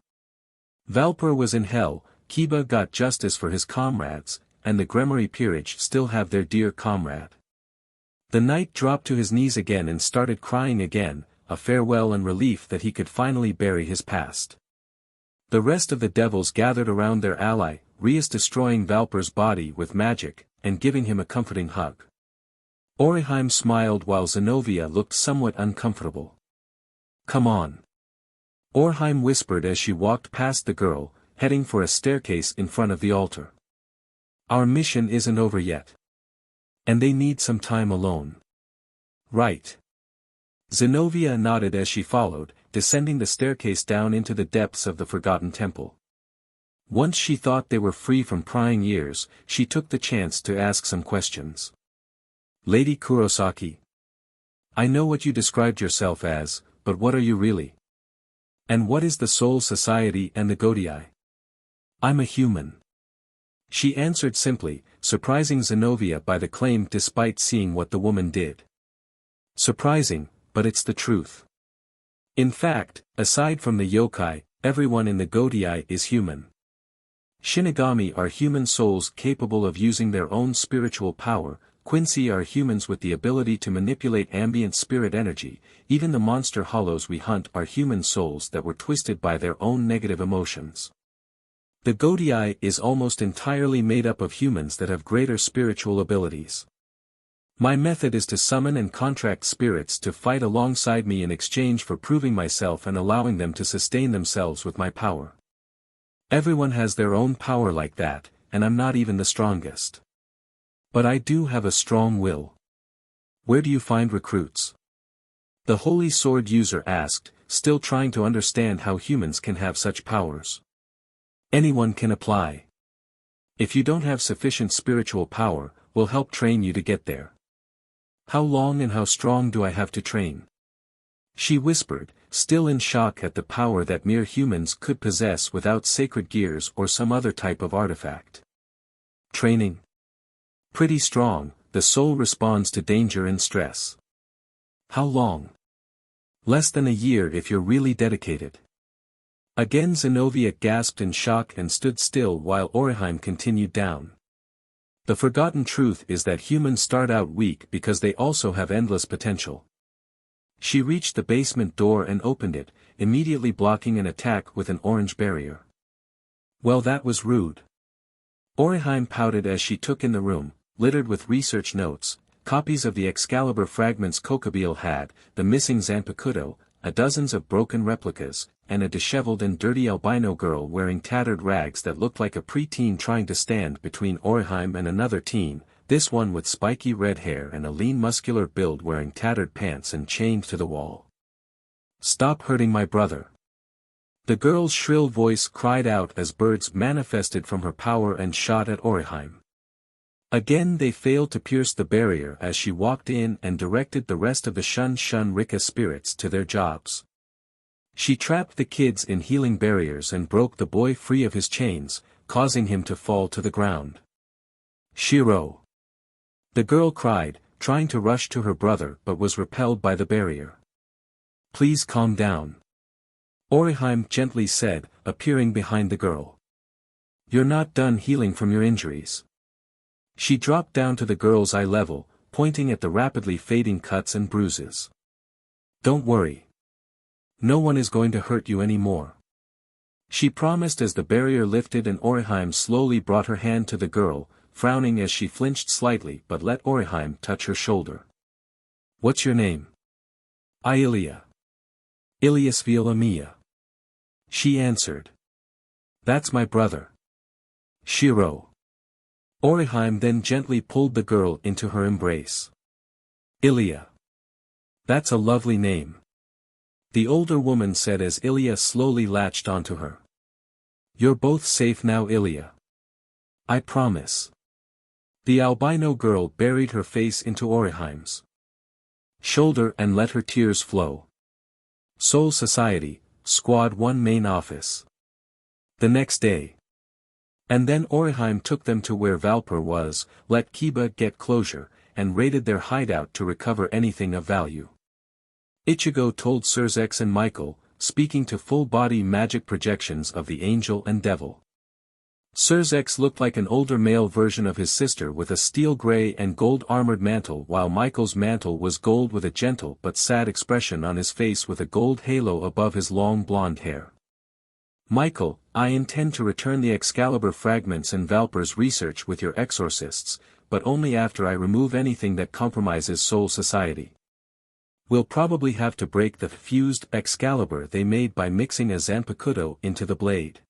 Valper was in hell, Kiba got justice for his comrades, and the Gremory peerage still have their dear comrade. The knight dropped to his knees again and started crying again, a farewell and relief that he could finally bury his past. The rest of the devils gathered around their ally, Rias destroying Valper's body with magic, and giving him a comforting hug. Orihime smiled while Zenobia looked somewhat uncomfortable. Come on. Orihime whispered as she walked past the girl, heading for a staircase in front of the altar. Our mission isn't over yet. And they need some time alone. Right. Zenobia nodded as she followed, descending the staircase down into the depths of the Forgotten Temple. Once she thought they were free from prying ears, she took the chance to ask some questions. Lady Kurosaki. I know what you described yourself as, but what are you really? And what is the Soul Society and the Godii? I'm a human. She answered simply, surprising Zenobia by the claim despite seeing what the woman did. Surprising, but it's the truth. In fact, aside from the yokai, everyone in the Godii is human. Shinigami are human souls capable of using their own spiritual power, Quincy are humans with the ability to manipulate ambient spirit energy. Even the monster hollows we hunt are human souls that were twisted by their own negative emotions. The Godii is almost entirely made up of humans that have greater spiritual abilities. My method is to summon and contract spirits to fight alongside me in exchange for proving myself and allowing them to sustain themselves with my power. Everyone has their own power like that, and I'm not even the strongest. But I do have a strong will. Where do you find recruits? The Holy Sword user asked, still trying to understand how humans can have such powers. Anyone can apply. If you don't have sufficient spiritual power, we'll help train you to get there. How long and how strong do I have to train? She whispered, still in shock at the power that mere humans could possess without sacred gears or some other type of artifact. Training? Pretty strong, the soul responds to danger and stress. How long? Less than a year if you're really dedicated. Again Zenobia gasped in shock and stood still while Orihime continued down. The forgotten truth is that humans start out weak because they also have endless potential. She reached the basement door and opened it, immediately blocking an attack with an orange barrier. Well, that was rude. Orihime pouted as she took in the room, littered with research notes, copies of the Excalibur fragments Kokobile had, the missing Zanpakuto, dozens of broken replicas, and a disheveled and dirty albino girl wearing tattered rags that looked like a preteen trying to stand between Orihime and another teen, this one with spiky red hair and a lean muscular build wearing tattered pants and chained to the wall. Stop hurting my brother. The girl's shrill voice cried out as birds manifested from her power and shot at Orihime. Again they failed to pierce the barrier as she walked in and directed the rest of the Shun Rika spirits to their jobs. She trapped the kids in healing barriers and broke the boy free of his chains, causing him to fall to the ground. Shiro! The girl cried, trying to rush to her brother but was repelled by the barrier. Please calm down. Orihime gently said, appearing behind the girl. You're not done healing from your injuries. She dropped down to the girl's eye level, pointing at the rapidly fading cuts and bruises. Don't worry. No one is going to hurt you anymore. She promised as the barrier lifted and Orihime slowly brought her hand to the girl, frowning as she flinched slightly but let Orihime touch her shoulder. What's your name? Ilya. Ilias Villamia. She answered. That's my brother. Shiro. Orihime then gently pulled the girl into her embrace. Ilya. That's a lovely name. The older woman said as Ilya slowly latched onto her. You're both safe now, Ilya. I promise. The albino girl buried her face into Orihime's shoulder and let her tears flow. Soul Society, Squad 1 main office. The next day. And then Orihime took them to where Valper was, let Kiba get closure, and raided their hideout to recover anything of value. Ichigo told Surzex and Michael, speaking to full-body magic projections of the angel and devil. Surzex looked like an older male version of his sister with a steel gray and gold armored mantle, while Michael's mantle was gold with a gentle but sad expression on his face with a gold halo above his long blonde hair. Michael, I intend to return the Excalibur fragments and Valper's research with your exorcists, but only after I remove anything that compromises Soul Society. We'll probably have to break the fused Excalibur they made by mixing a Zanpakuto into the blade.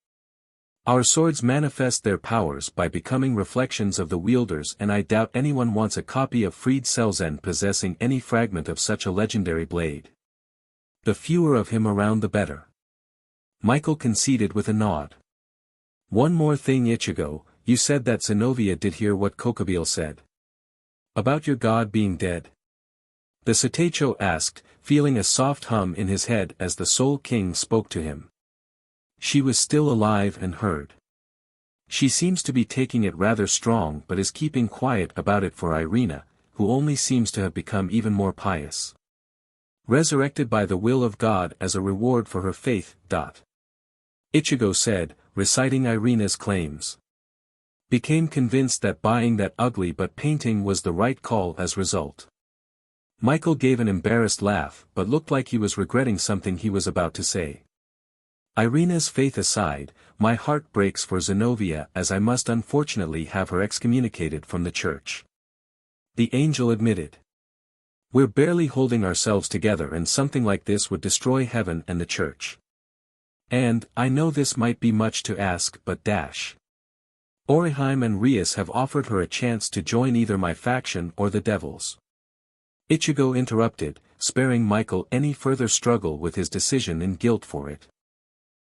Our swords manifest their powers by becoming reflections of the wielders, and I doubt anyone wants a copy of Freed Selzen possessing any fragment of such a legendary blade. The fewer of him around the better. Michael conceded with a nod. One more thing, Ichigo, you said that Zenovia did hear what Kokobile said. About your god being dead? The Soteicho asked, feeling a soft hum in his head as the Soul King spoke to him. She was still alive and heard. She seems to be taking it rather strong but is keeping quiet about it for Irina, who only seems to have become even more pious. Resurrected by the will of God as a reward for her faith. Ichigo said, reciting Irina's claims. Became convinced that buying that ugly but painting was the right call as result. Michael gave an embarrassed laugh but looked like he was regretting something he was about to say. Irina's faith aside, my heart breaks for Zenobia as I must unfortunately have her excommunicated from the church. The angel admitted. We're barely holding ourselves together and something like this would destroy heaven and the church. And, I know this might be much to ask but Orihime and Rias have offered her a chance to join either my faction or the devil's. Ichigo interrupted, sparing Michael any further struggle with his decision and guilt for it.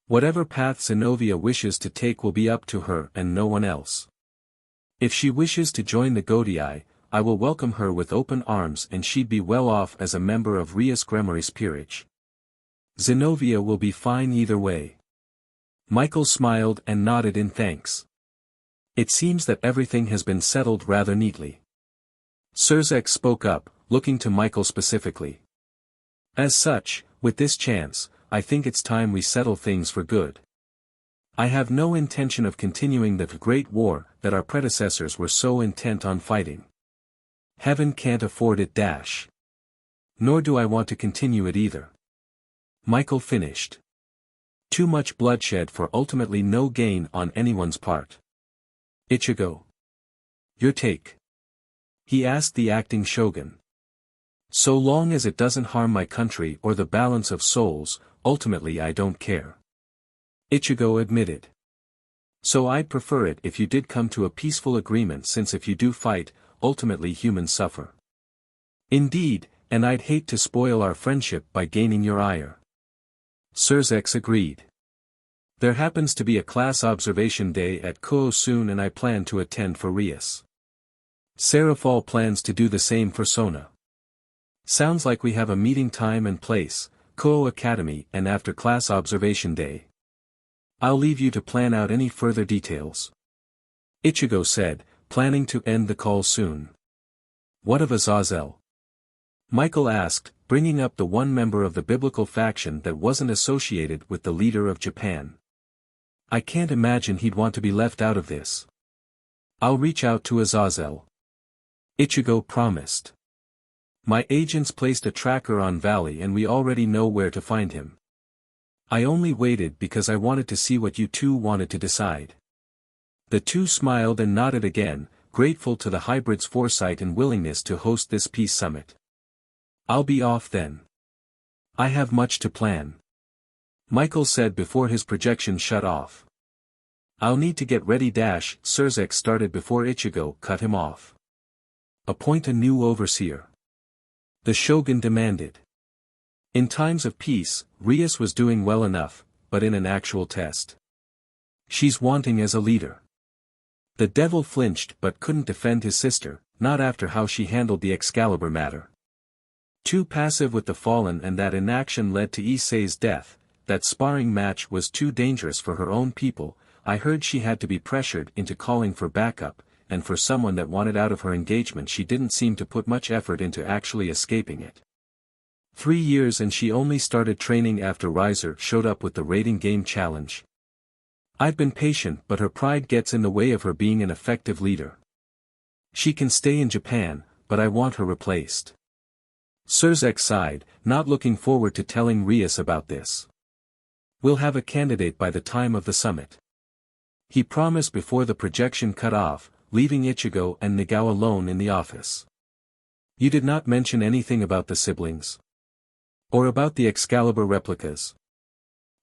Whatever path Zenobia wishes to take will be up to her and no one else. If she wishes to join the Godii, I will welcome her with open arms and she'd be well off as a member of Rias Gremmary's peerage. Zenobia will be fine either way. Michael smiled and nodded in thanks. It seems that everything has been settled rather neatly. Surzek spoke up, looking to Michael specifically. As such, with this chance, I think it's time we settle things for good. I have no intention of continuing the great war that our predecessors were so intent on fighting. Heaven can't afford it. Nor do I want to continue it either. Michael finished. Too much bloodshed for ultimately no gain on anyone's part. Ichigo. Your take? He asked the acting shogun. So long as it doesn't harm my country or the balance of souls, ultimately I don't care. Ichigo admitted. So I'd prefer it if you did come to a peaceful agreement, since if you do fight, ultimately humans suffer. Indeed, and I'd hate to spoil our friendship by gaining your ire. Surzek agreed. There happens to be a class observation day at Kuo soon and I plan to attend for Rias. Serafal plans to do the same for Sona. Sounds like we have a meeting time and place, Kuo Academy and after class observation day. I'll leave you to plan out any further details. Ichigo said, planning to end the call soon. What of Azazel? Michael asked, bringing up the one member of the biblical faction that wasn't associated with the leader of Japan. I can't imagine he'd want to be left out of this. I'll reach out to Azazel. Ichigo promised. My agents placed a tracker on Valley and we already know where to find him. I only waited because I wanted to see what you two wanted to decide. The two smiled and nodded again, grateful to the hybrid's foresight and willingness to host this peace summit. I'll be off then. I have much to plan. Michael said before his projection shut off. I'll need to get ready. Surzek started before Ichigo cut him off. Appoint a new overseer. The shogun demanded. In times of peace, Rias was doing well enough, but in an actual test. She's wanting as a leader. The devil flinched but couldn't defend his sister, not after how she handled the Excalibur matter. Too passive with the fallen, and that inaction led to Issei's death. That sparring match was too dangerous for her own people. I heard she had to be pressured into calling for backup, and for someone that wanted out of her engagement she didn't seem to put much effort into actually escaping it. 3 years and she only started training after Riser showed up with the raiding game challenge. I've been patient, but her pride gets in the way of her being an effective leader. She can stay in Japan, but I want her replaced. Surzek sighed, not looking forward to telling Rias about this. We'll have a candidate by the time of the summit. He promised before the projection cut off, leaving Ichigo and Nagao alone in the office. You did not mention anything about the siblings? Or about the Excalibur replicas?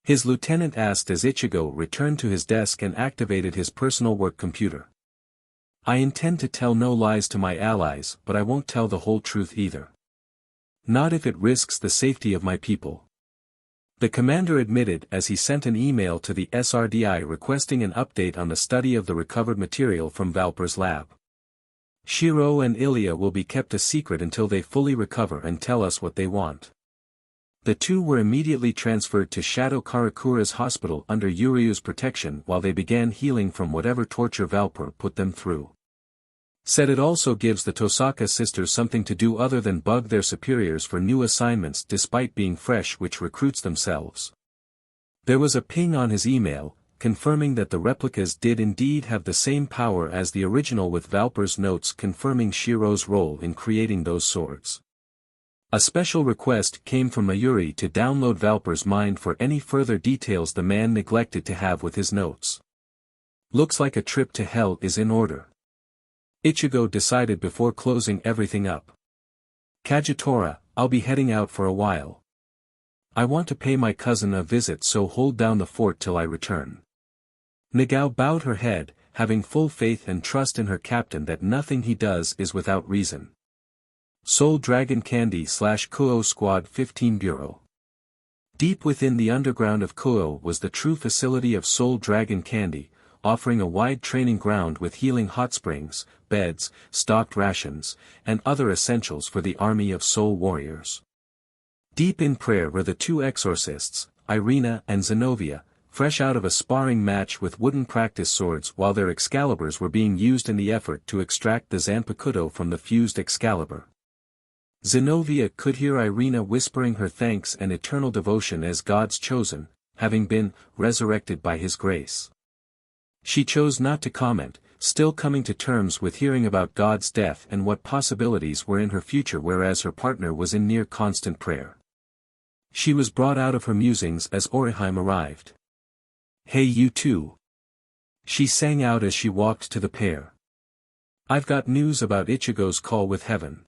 His lieutenant asked as Ichigo returned to his desk and activated his personal work computer. I intend to tell no lies to my allies, but I won't tell the whole truth either. Not if it risks the safety of my people. The commander admitted as he sent an email to the SRDI requesting an update on the study of the recovered material from Valper's lab. Shiro and Ilya will be kept a secret until they fully recover and tell us what they want. The two were immediately transferred to Shadow Karakura's hospital under Yuryu's protection while they began healing from whatever torture Valper put them through. Said it also gives the Tosaka sisters something to do other than bug their superiors for new assignments despite being fresh, which recruits themselves. There was a ping on his email, confirming that the replicas did indeed have the same power as the original, with Valper's notes confirming Shiro's role in creating those swords. A special request came from Mayuri to download Valper's mind for any further details the man neglected to have with his notes. Looks like a trip to hell is in order. Ichigo decided before closing everything up. Kagetora, I'll be heading out for a while. I want to pay my cousin a visit, so hold down the fort till I return. Nagao bowed her head, having full faith and trust in her captain that nothing he does is without reason. Soul Dragon Candy / Kuo Squad 15 Bureau. Deep within the underground of Kuo was the true facility of Soul Dragon Candy, offering a wide training ground with healing hot springs, beds, stocked rations, and other essentials for the army of soul warriors. Deep in prayer were the two exorcists, Irina and Zenobia, fresh out of a sparring match with wooden practice swords while their Excaliburs were being used in the effort to extract the Zanpakuto from the fused Excalibur. Zenobia could hear Irina whispering her thanks and eternal devotion as God's chosen, having been resurrected by His grace. She chose not to comment, still coming to terms with hearing about God's death and what possibilities were in her future, whereas her partner was in near constant prayer. She was brought out of her musings as Orihime arrived. "Hey, you two," she sang out as she walked to the pair. "I've got news about Ichigo's call with heaven."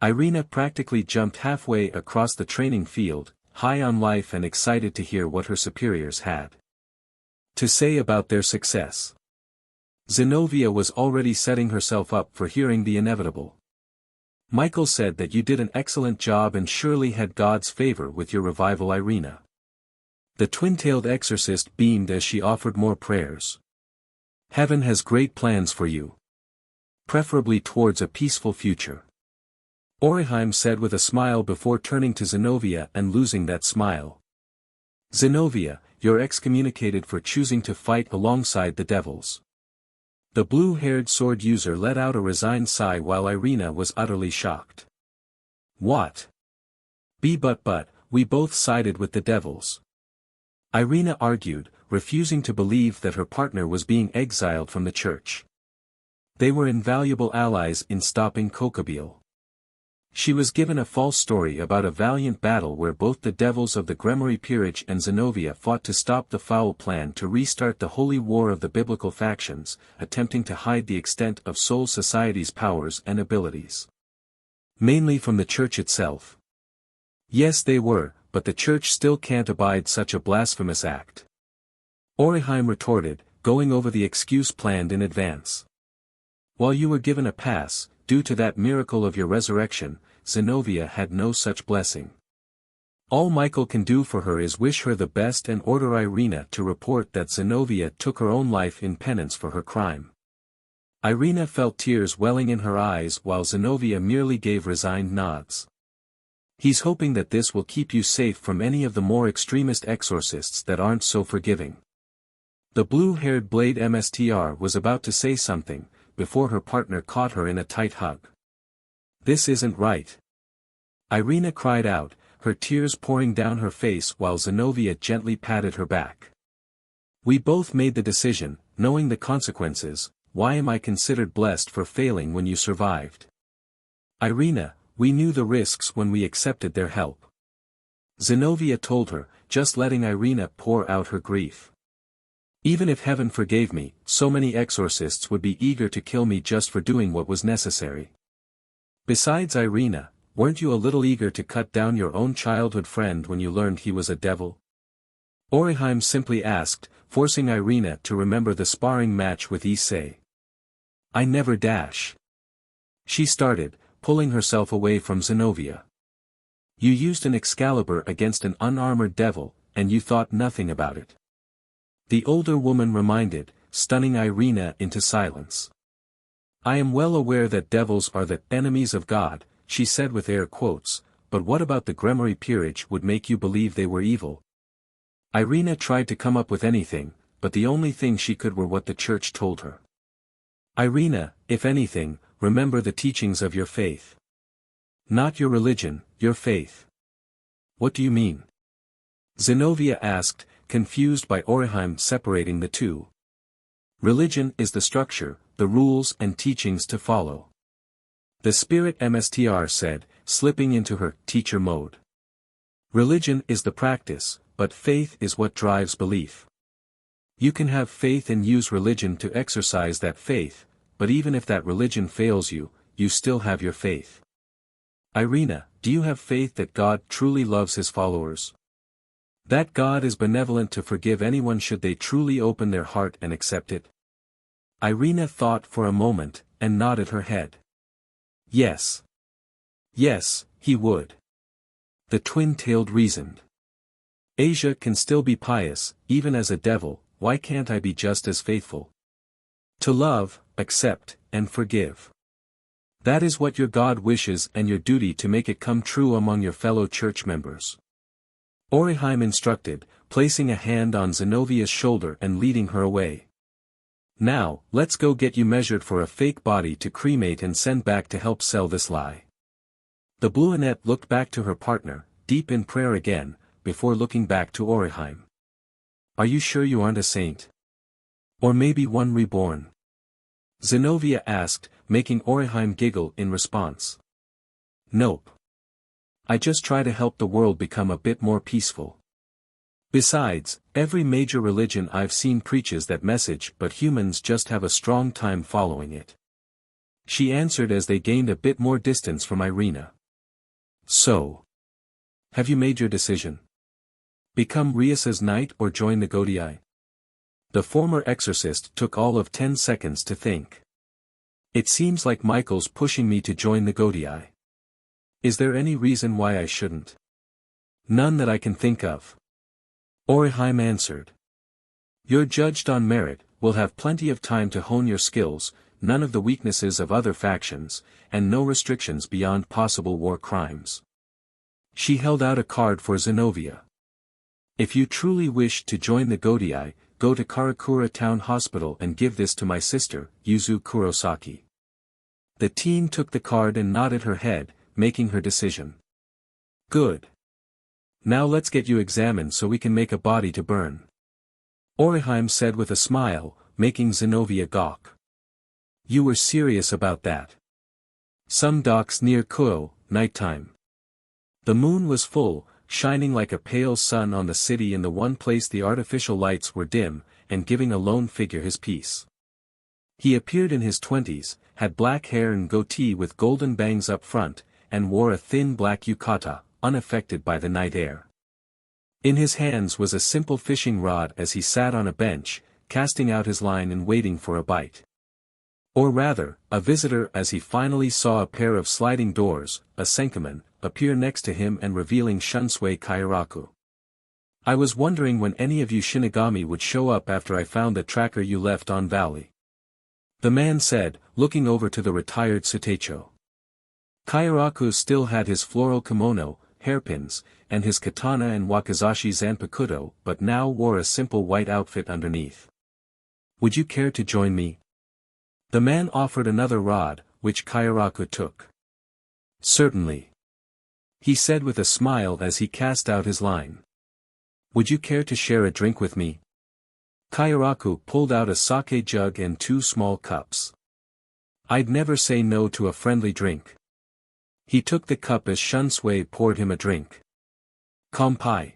Irina practically jumped halfway across the training field, high on life and excited to hear what her superiors had to say about their success. Zenobia was already setting herself up for hearing the inevitable. "Michael said that you did an excellent job and surely had God's favor with your revival, Irina." The twin-tailed exorcist beamed as she offered more prayers. "Heaven has great plans for you. Preferably towards a peaceful future." Orihime said with a smile before turning to Zenobia and losing that smile. "Zenobia, you're excommunicated for choosing to fight alongside the devils." The blue-haired sword user let out a resigned sigh while Irina was utterly shocked. "What? But, we both sided with the devils." Irina argued, refusing to believe that her partner was being exiled from the church. They were invaluable allies in stopping Kokobile. She was given a false story about a valiant battle where both the devils of the Gremory Peerage and Zenobia fought to stop the foul plan to restart the holy war of the biblical factions, attempting to hide the extent of Soul Society's powers and abilities. Mainly from the church itself. Yes, they were, but the church still can't abide such a blasphemous act. Orihime retorted, going over the excuse planned in advance. "While you were given a pass, due to that miracle of your resurrection, Zenobia had no such blessing. All Michael can do for her is wish her the best and order Irina to report that Zenobia took her own life in penance for her crime." Irina felt tears welling in her eyes while Zenobia merely gave resigned nods. "He's hoping that this will keep you safe from any of the more extremist exorcists that aren't so forgiving." The blue-haired Blade MSTR was about to say something, before her partner caught her in a tight hug. "This isn't right." Irina cried out, her tears pouring down her face while Zenobia gently patted her back. "We both made the decision, knowing the consequences. Why am I considered blessed for failing when you survived?" "Irina, we knew the risks when we accepted their help." Zenobia told her, just letting Irina pour out her grief. "Even if heaven forgave me, so many exorcists would be eager to kill me just for doing what was necessary. Besides, Irina, weren't you a little eager to cut down your own childhood friend when you learned he was a devil?" Orihime simply asked, forcing Irina to remember the sparring match with Issei. "I never dash." She started, pulling herself away from Zenobia. "You used an Excalibur against an unarmored devil, and you thought nothing about it." The older woman reminded, stunning Irina into silence. "I am well aware that devils are the enemies of God," she said with air quotes, "but what about the Gremory Peerage would make you believe they were evil?" Irina tried to come up with anything, but the only thing she could were what the church told her. "Irina, if anything, remember the teachings of your faith. Not your religion, your faith." "What do you mean?" Zenobia asked, confused by Orihime separating the two. Religion is the structure, the rules and teachings to follow. The spirit Mstr said, slipping into her teacher mode. Religion is the practice, but faith is what drives belief. You can have faith and use religion to exercise that faith, but even if that religion fails you, you still have your faith. Irina, do you have faith that God truly loves his followers? That God is benevolent to forgive anyone should they truly open their heart and accept it? Irina thought for a moment, and nodded her head. Yes. Yes, he would. The twin-tailed reasoned. Asia can still be pious, even as a devil, why can't I be just as faithful? To love, accept, and forgive. That is what your God wishes and your duty to make it come true among your fellow church members. Orihime instructed, placing a hand on Zenovia's shoulder and leading her away. Now, let's go get you measured for a fake body to cremate and send back to help sell this lie. The Blueanette looked back to her partner, deep in prayer again, before looking back to Orihime. Are you sure you aren't a saint? Or maybe one reborn? Zenovia asked, making Orihime giggle in response. Nope. I just try to help the world become a bit more peaceful. Besides, every major religion I've seen preaches that message but humans just have a strong time following it. She answered as they gained a bit more distance from Irina. So. Have you made your decision? Become Rias's knight or join the Godii? The former exorcist took all of 10 seconds to think. It seems like Michael's pushing me to join the Godii. Is there any reason why I shouldn't? None that I can think of. Orihime answered. You're judged on merit, will have plenty of time to hone your skills, none of the weaknesses of other factions, and no restrictions beyond possible war crimes. She held out a card for Zenovia. If you truly wish to join the Godii, go to Karakura Town Hospital and give this to my sister, Yuzu Kurosaki. The teen took the card and nodded her head, making her decision. Good. Now let's get you examined so we can make a body to burn. Orihime said with a smile, making Zenovia gawk. You were serious about that. Some docks near Kuo, nighttime. The moon was full, shining like a pale sun on the city in the one place the artificial lights were dim, and giving a lone figure his peace. He appeared in his 20s, had black hair and goatee with golden bangs up front, and wore a thin black yukata, unaffected by the night air. In his hands was a simple fishing rod as he sat on a bench, casting out his line and waiting for a bite. Or rather, a visitor as he finally saw a pair of sliding doors, a senkaman, appear next to him and revealing Shunsui Kairaku. I was wondering when any of you Shinigami would show up after I found the tracker you left on Valley. The man said, looking over to the retired Sutecho. Kairaku still had his floral kimono, hairpins, and his katana and wakizashi zanpakuto, but now wore a simple white outfit underneath. Would you care to join me? The man offered another rod, which Kairaku took. Certainly. He said with a smile as he cast out his line. Would you care to share a drink with me? Kairaku pulled out a sake jug and 2 small cups. I'd never say no to a friendly drink. He took the cup as Shunsui poured him a drink. Kanpai.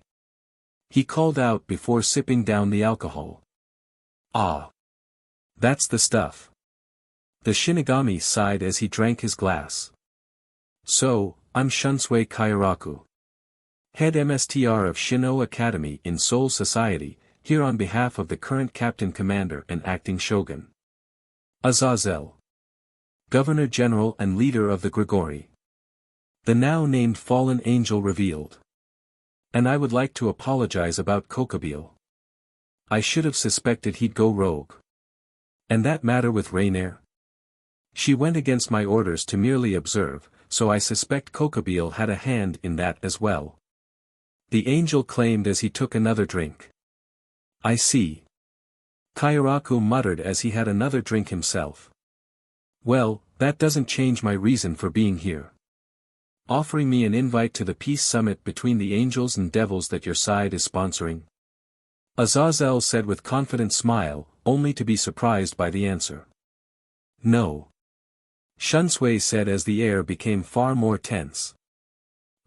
He called out before sipping down the alcohol. Ah. That's the stuff. The Shinigami sighed as he drank his glass. So, I'm Shunsui Kairaku, head MSTR of Shino Academy in Seoul Society, here on behalf of the current Captain Commander and Acting Shogun. Azazel. Governor General and leader of the Grigori. The now named fallen angel revealed. And I would like to apologize about Kokobile. I should have suspected he'd go rogue. And that matter with Rainier? She went against my orders to merely observe, so I suspect Kokobile had a hand in that as well. The angel claimed as he took another drink. I see. Kairaku muttered as he had another drink himself. Well, that doesn't change my reason for being here. Offering me an invite to the peace summit between the angels and devils that your side is sponsoring. Azazel said with confident smile, only to be surprised by the answer. No. Shunsui said as the air became far more tense.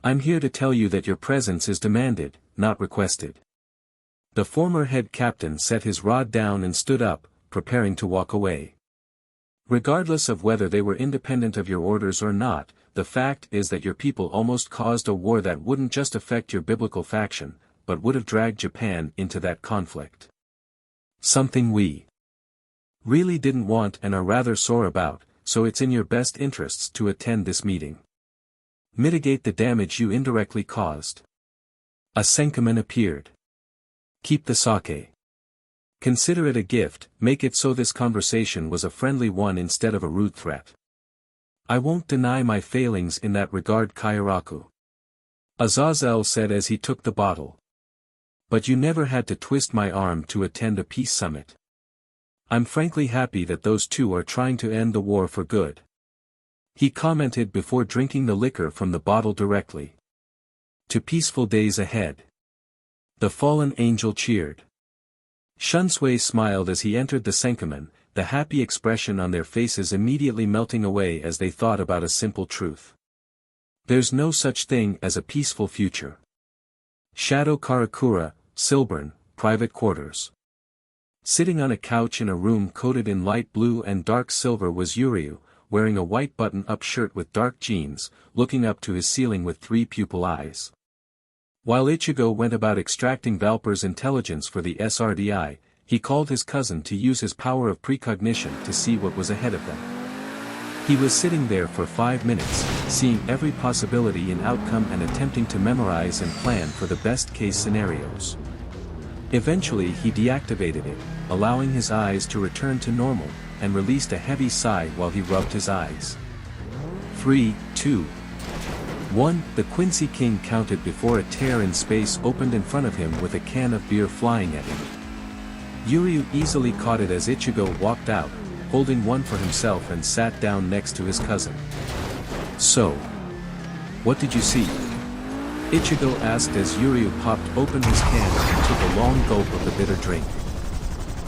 I'm here to tell you that your presence is demanded, not requested. The former head captain set his rod down and stood up, preparing to walk away. Regardless of whether they were independent of your orders or not, the fact is that your people almost caused a war that wouldn't just affect your biblical faction, but would have dragged Japan into that conflict. Something we really didn't want and are rather sore about, so it's in your best interests to attend this meeting. Mitigate the damage you indirectly caused. A Senkaman appeared. Keep the sake. Consider it a gift, make it so this conversation was a friendly one instead of a rude threat. I won't deny my failings in that regard, Kairaku. Azazel said as he took the bottle. But you never had to twist my arm to attend a peace summit. I'm frankly happy that those two are trying to end the war for good. He commented before drinking the liquor from the bottle directly. To peaceful days ahead. The fallen angel cheered. Shunsui smiled as he entered the Senkaman, the happy expression on their faces immediately melting away as they thought about a simple truth. There's no such thing as a peaceful future. Shadow Karakura, Silburn, private quarters. Sitting on a couch in a room coated in light blue and dark silver was Yuryu, wearing a white button-up shirt with dark jeans, looking up to his ceiling with 3 pupil eyes. While Ichigo went about extracting Valper's intelligence for the SRDI, he called his cousin to use his power of precognition to see what was ahead of them. He was sitting there for 5 minutes, seeing every possibility in outcome and attempting to memorize and plan for the best-case scenarios. Eventually he deactivated it, allowing his eyes to return to normal, and released a heavy sigh while he rubbed his eyes. 3, 2, 1. The Quincy King counted before a tear in space opened in front of him with a can of beer flying at him. Yuryu easily caught it as Ichigo walked out, holding one for himself and sat down next to his cousin. So, what did you see? Ichigo asked as Yuryu popped open his can and took a long gulp of the bitter drink.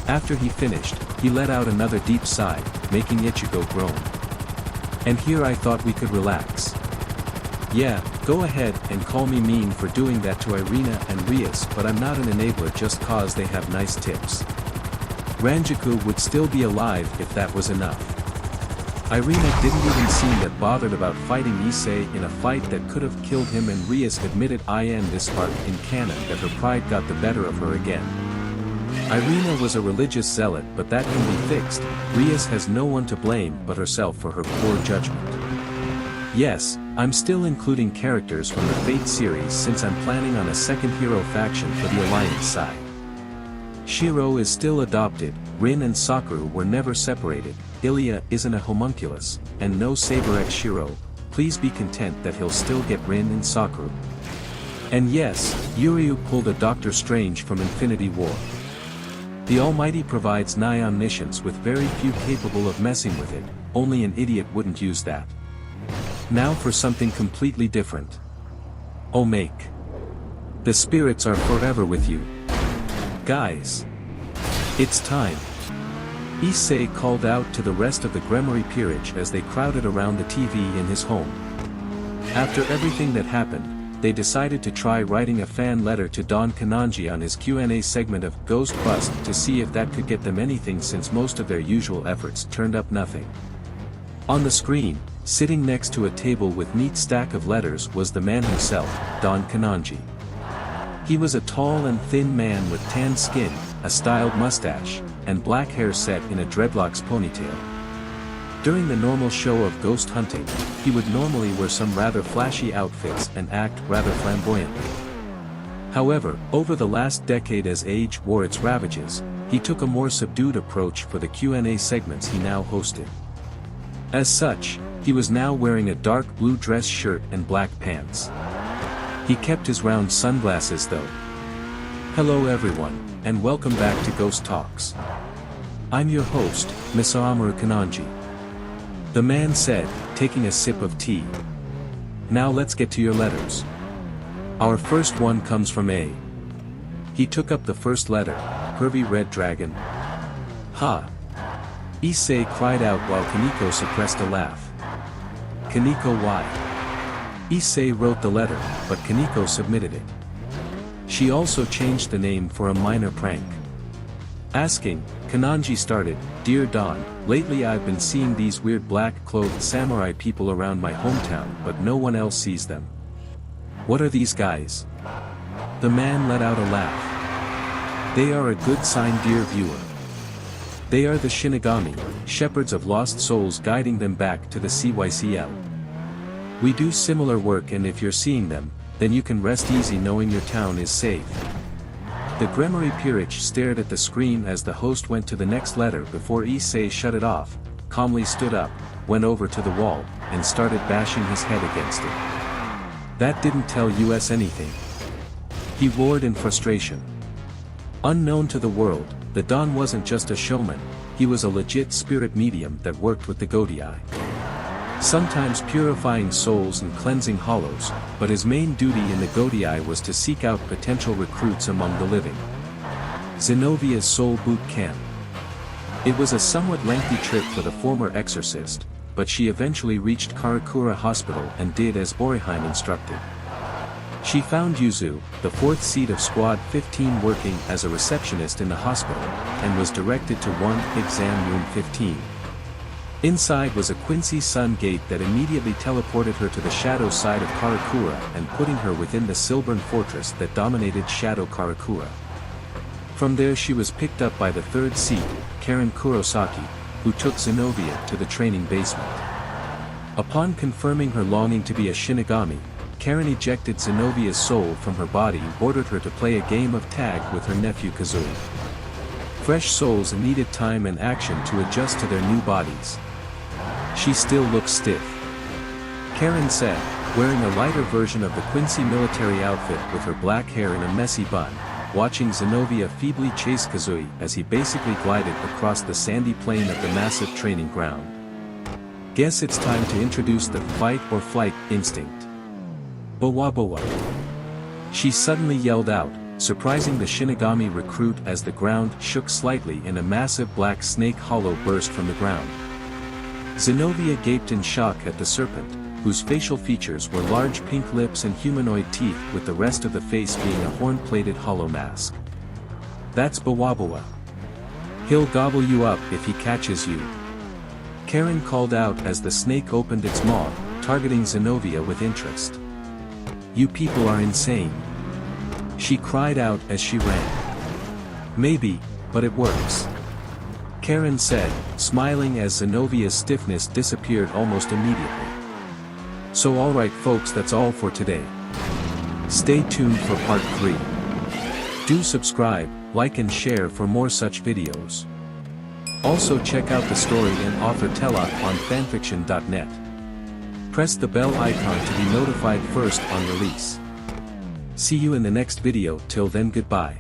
After he finished, he let out another deep sigh, making Ichigo groan. And here I thought we could relax. Yeah, go ahead and call me mean for doing that to Irina and Rias, but I'm not an enabler just cause they have nice tips. Ranjaku would still be alive if that was enough. Irina didn't even seem that bothered about fighting Issei in a fight that could have killed him, and Rias admitted in this part in canon that her pride got the better of her again. Irina was a religious zealot, but that can be fixed. Rias has no one to blame but herself for her poor judgment. Yes, I'm still including characters from the Fate series since I'm planning on a second hero faction for the Alliance side. Shiro is still adopted, Rin and Sakura were never separated, Ilya isn't a homunculus, and no Saber X Shiro, please be content that he'll still get Rin and Sakura. And yes, Yuryu pulled a Doctor Strange from Infinity War. The Almighty provides nigh omniscience with very few capable of messing with it, only an idiot wouldn't use that. Now for something completely different. Oh make. The spirits are forever with you. Guys. It's time. Issei called out to the rest of the Gremory peerage as they crowded around the TV in his home. After everything that happened, they decided to try writing a fan letter to Don Kananji on his Q&A segment of Ghost Bust to see if that could get them anything, since most of their usual efforts turned up nothing. On the screen, sitting next to a table with neat stack of letters was the man himself, Don Kananji. He was a tall and thin man with tan skin, a styled mustache, and black hair set in a dreadlocks ponytail. During the normal show of ghost hunting, he would normally wear some rather flashy outfits and act rather flamboyantly. However, over the last decade as age wore its ravages, he took a more subdued approach for the Q&A segments he now hosted. As such, he was now wearing a dark blue dress shirt and black pants. He kept his round sunglasses though. Hello everyone, and welcome back to Ghost Talks. I'm your host, Misamaru Kananji. The man said, taking a sip of tea. Now let's get to your letters. Our first one comes from A. He took up the first letter, Curvy Red Dragon. Ha! Issei cried out while Kaneko suppressed a laugh. Kaneko, why? Issei wrote the letter, but Kaneko submitted it. She also changed the name for a minor prank. Asking, Kananji started, Dear Dawn, lately I've been seeing these weird black-clothed samurai people around my hometown but no one else sees them. What are these guys? The man let out a laugh. They are a good sign, dear viewer. They are the Shinigami, shepherds of lost souls guiding them back to the CYCL. We do similar work, and if you're seeing them, then you can rest easy knowing your town is safe. The Gremory Peerage stared at the screen as the host went to the next letter before Issei shut it off, calmly stood up, went over to the wall, and started bashing his head against it. That didn't tell us anything. He roared in frustration. Unknown to the world, the Don wasn't just a showman, he was a legit spirit medium that worked with the Godii. Sometimes purifying souls and cleansing hollows, but his main duty in the Godii was to seek out potential recruits among the living. Zenovia's Soul Boot Camp. It was a somewhat lengthy trip for the former exorcist, but she eventually reached Karakura Hospital and did as Orihime instructed. She found Yuzu, the fourth seat of Squad 15, working as a receptionist in the hospital, and was directed to 1 Exam Room 15. Inside was a Quincy Sun gate that immediately teleported her to the shadow side of Karakura and putting her within the Silbern fortress that dominated Shadow Karakura. From there she was picked up by the third seat, Karen Kurosaki, who took Zenobia to the training basement. Upon confirming her longing to be a Shinigami, Karen ejected Zenovia's soul from her body and ordered her to play a game of tag with her nephew Kazui. Fresh souls needed time and action to adjust to their new bodies. She still looks stiff. Karen said, wearing a lighter version of the Quincy military outfit with her black hair in a messy bun, watching Zenobia feebly chase Kazui as he basically glided across the sandy plain of the massive training ground. Guess it's time to introduce the fight or flight instinct. Bowa bowa. She suddenly yelled out, surprising the Shinigami recruit as the ground shook slightly and a massive black snake hollow burst from the ground. Zenobia gaped in shock at the serpent, whose facial features were large pink lips and humanoid teeth with the rest of the face being a horn-plated hollow mask. That's Bawabawa. He'll gobble you up if he catches you. Karen called out as the snake opened its maw, targeting Zenobia with interest. You people are insane. She cried out as she ran. Maybe, but it works. Karen said, smiling as Zenovia's stiffness disappeared almost immediately. So alright folks, that's all for today. Stay tuned for part 3. Do subscribe, like and share for more such videos. Also check out the story and author Teloch on FANFICTIONnet. Press the bell icon to be notified first on release. See you in the next video. Till then, goodbye.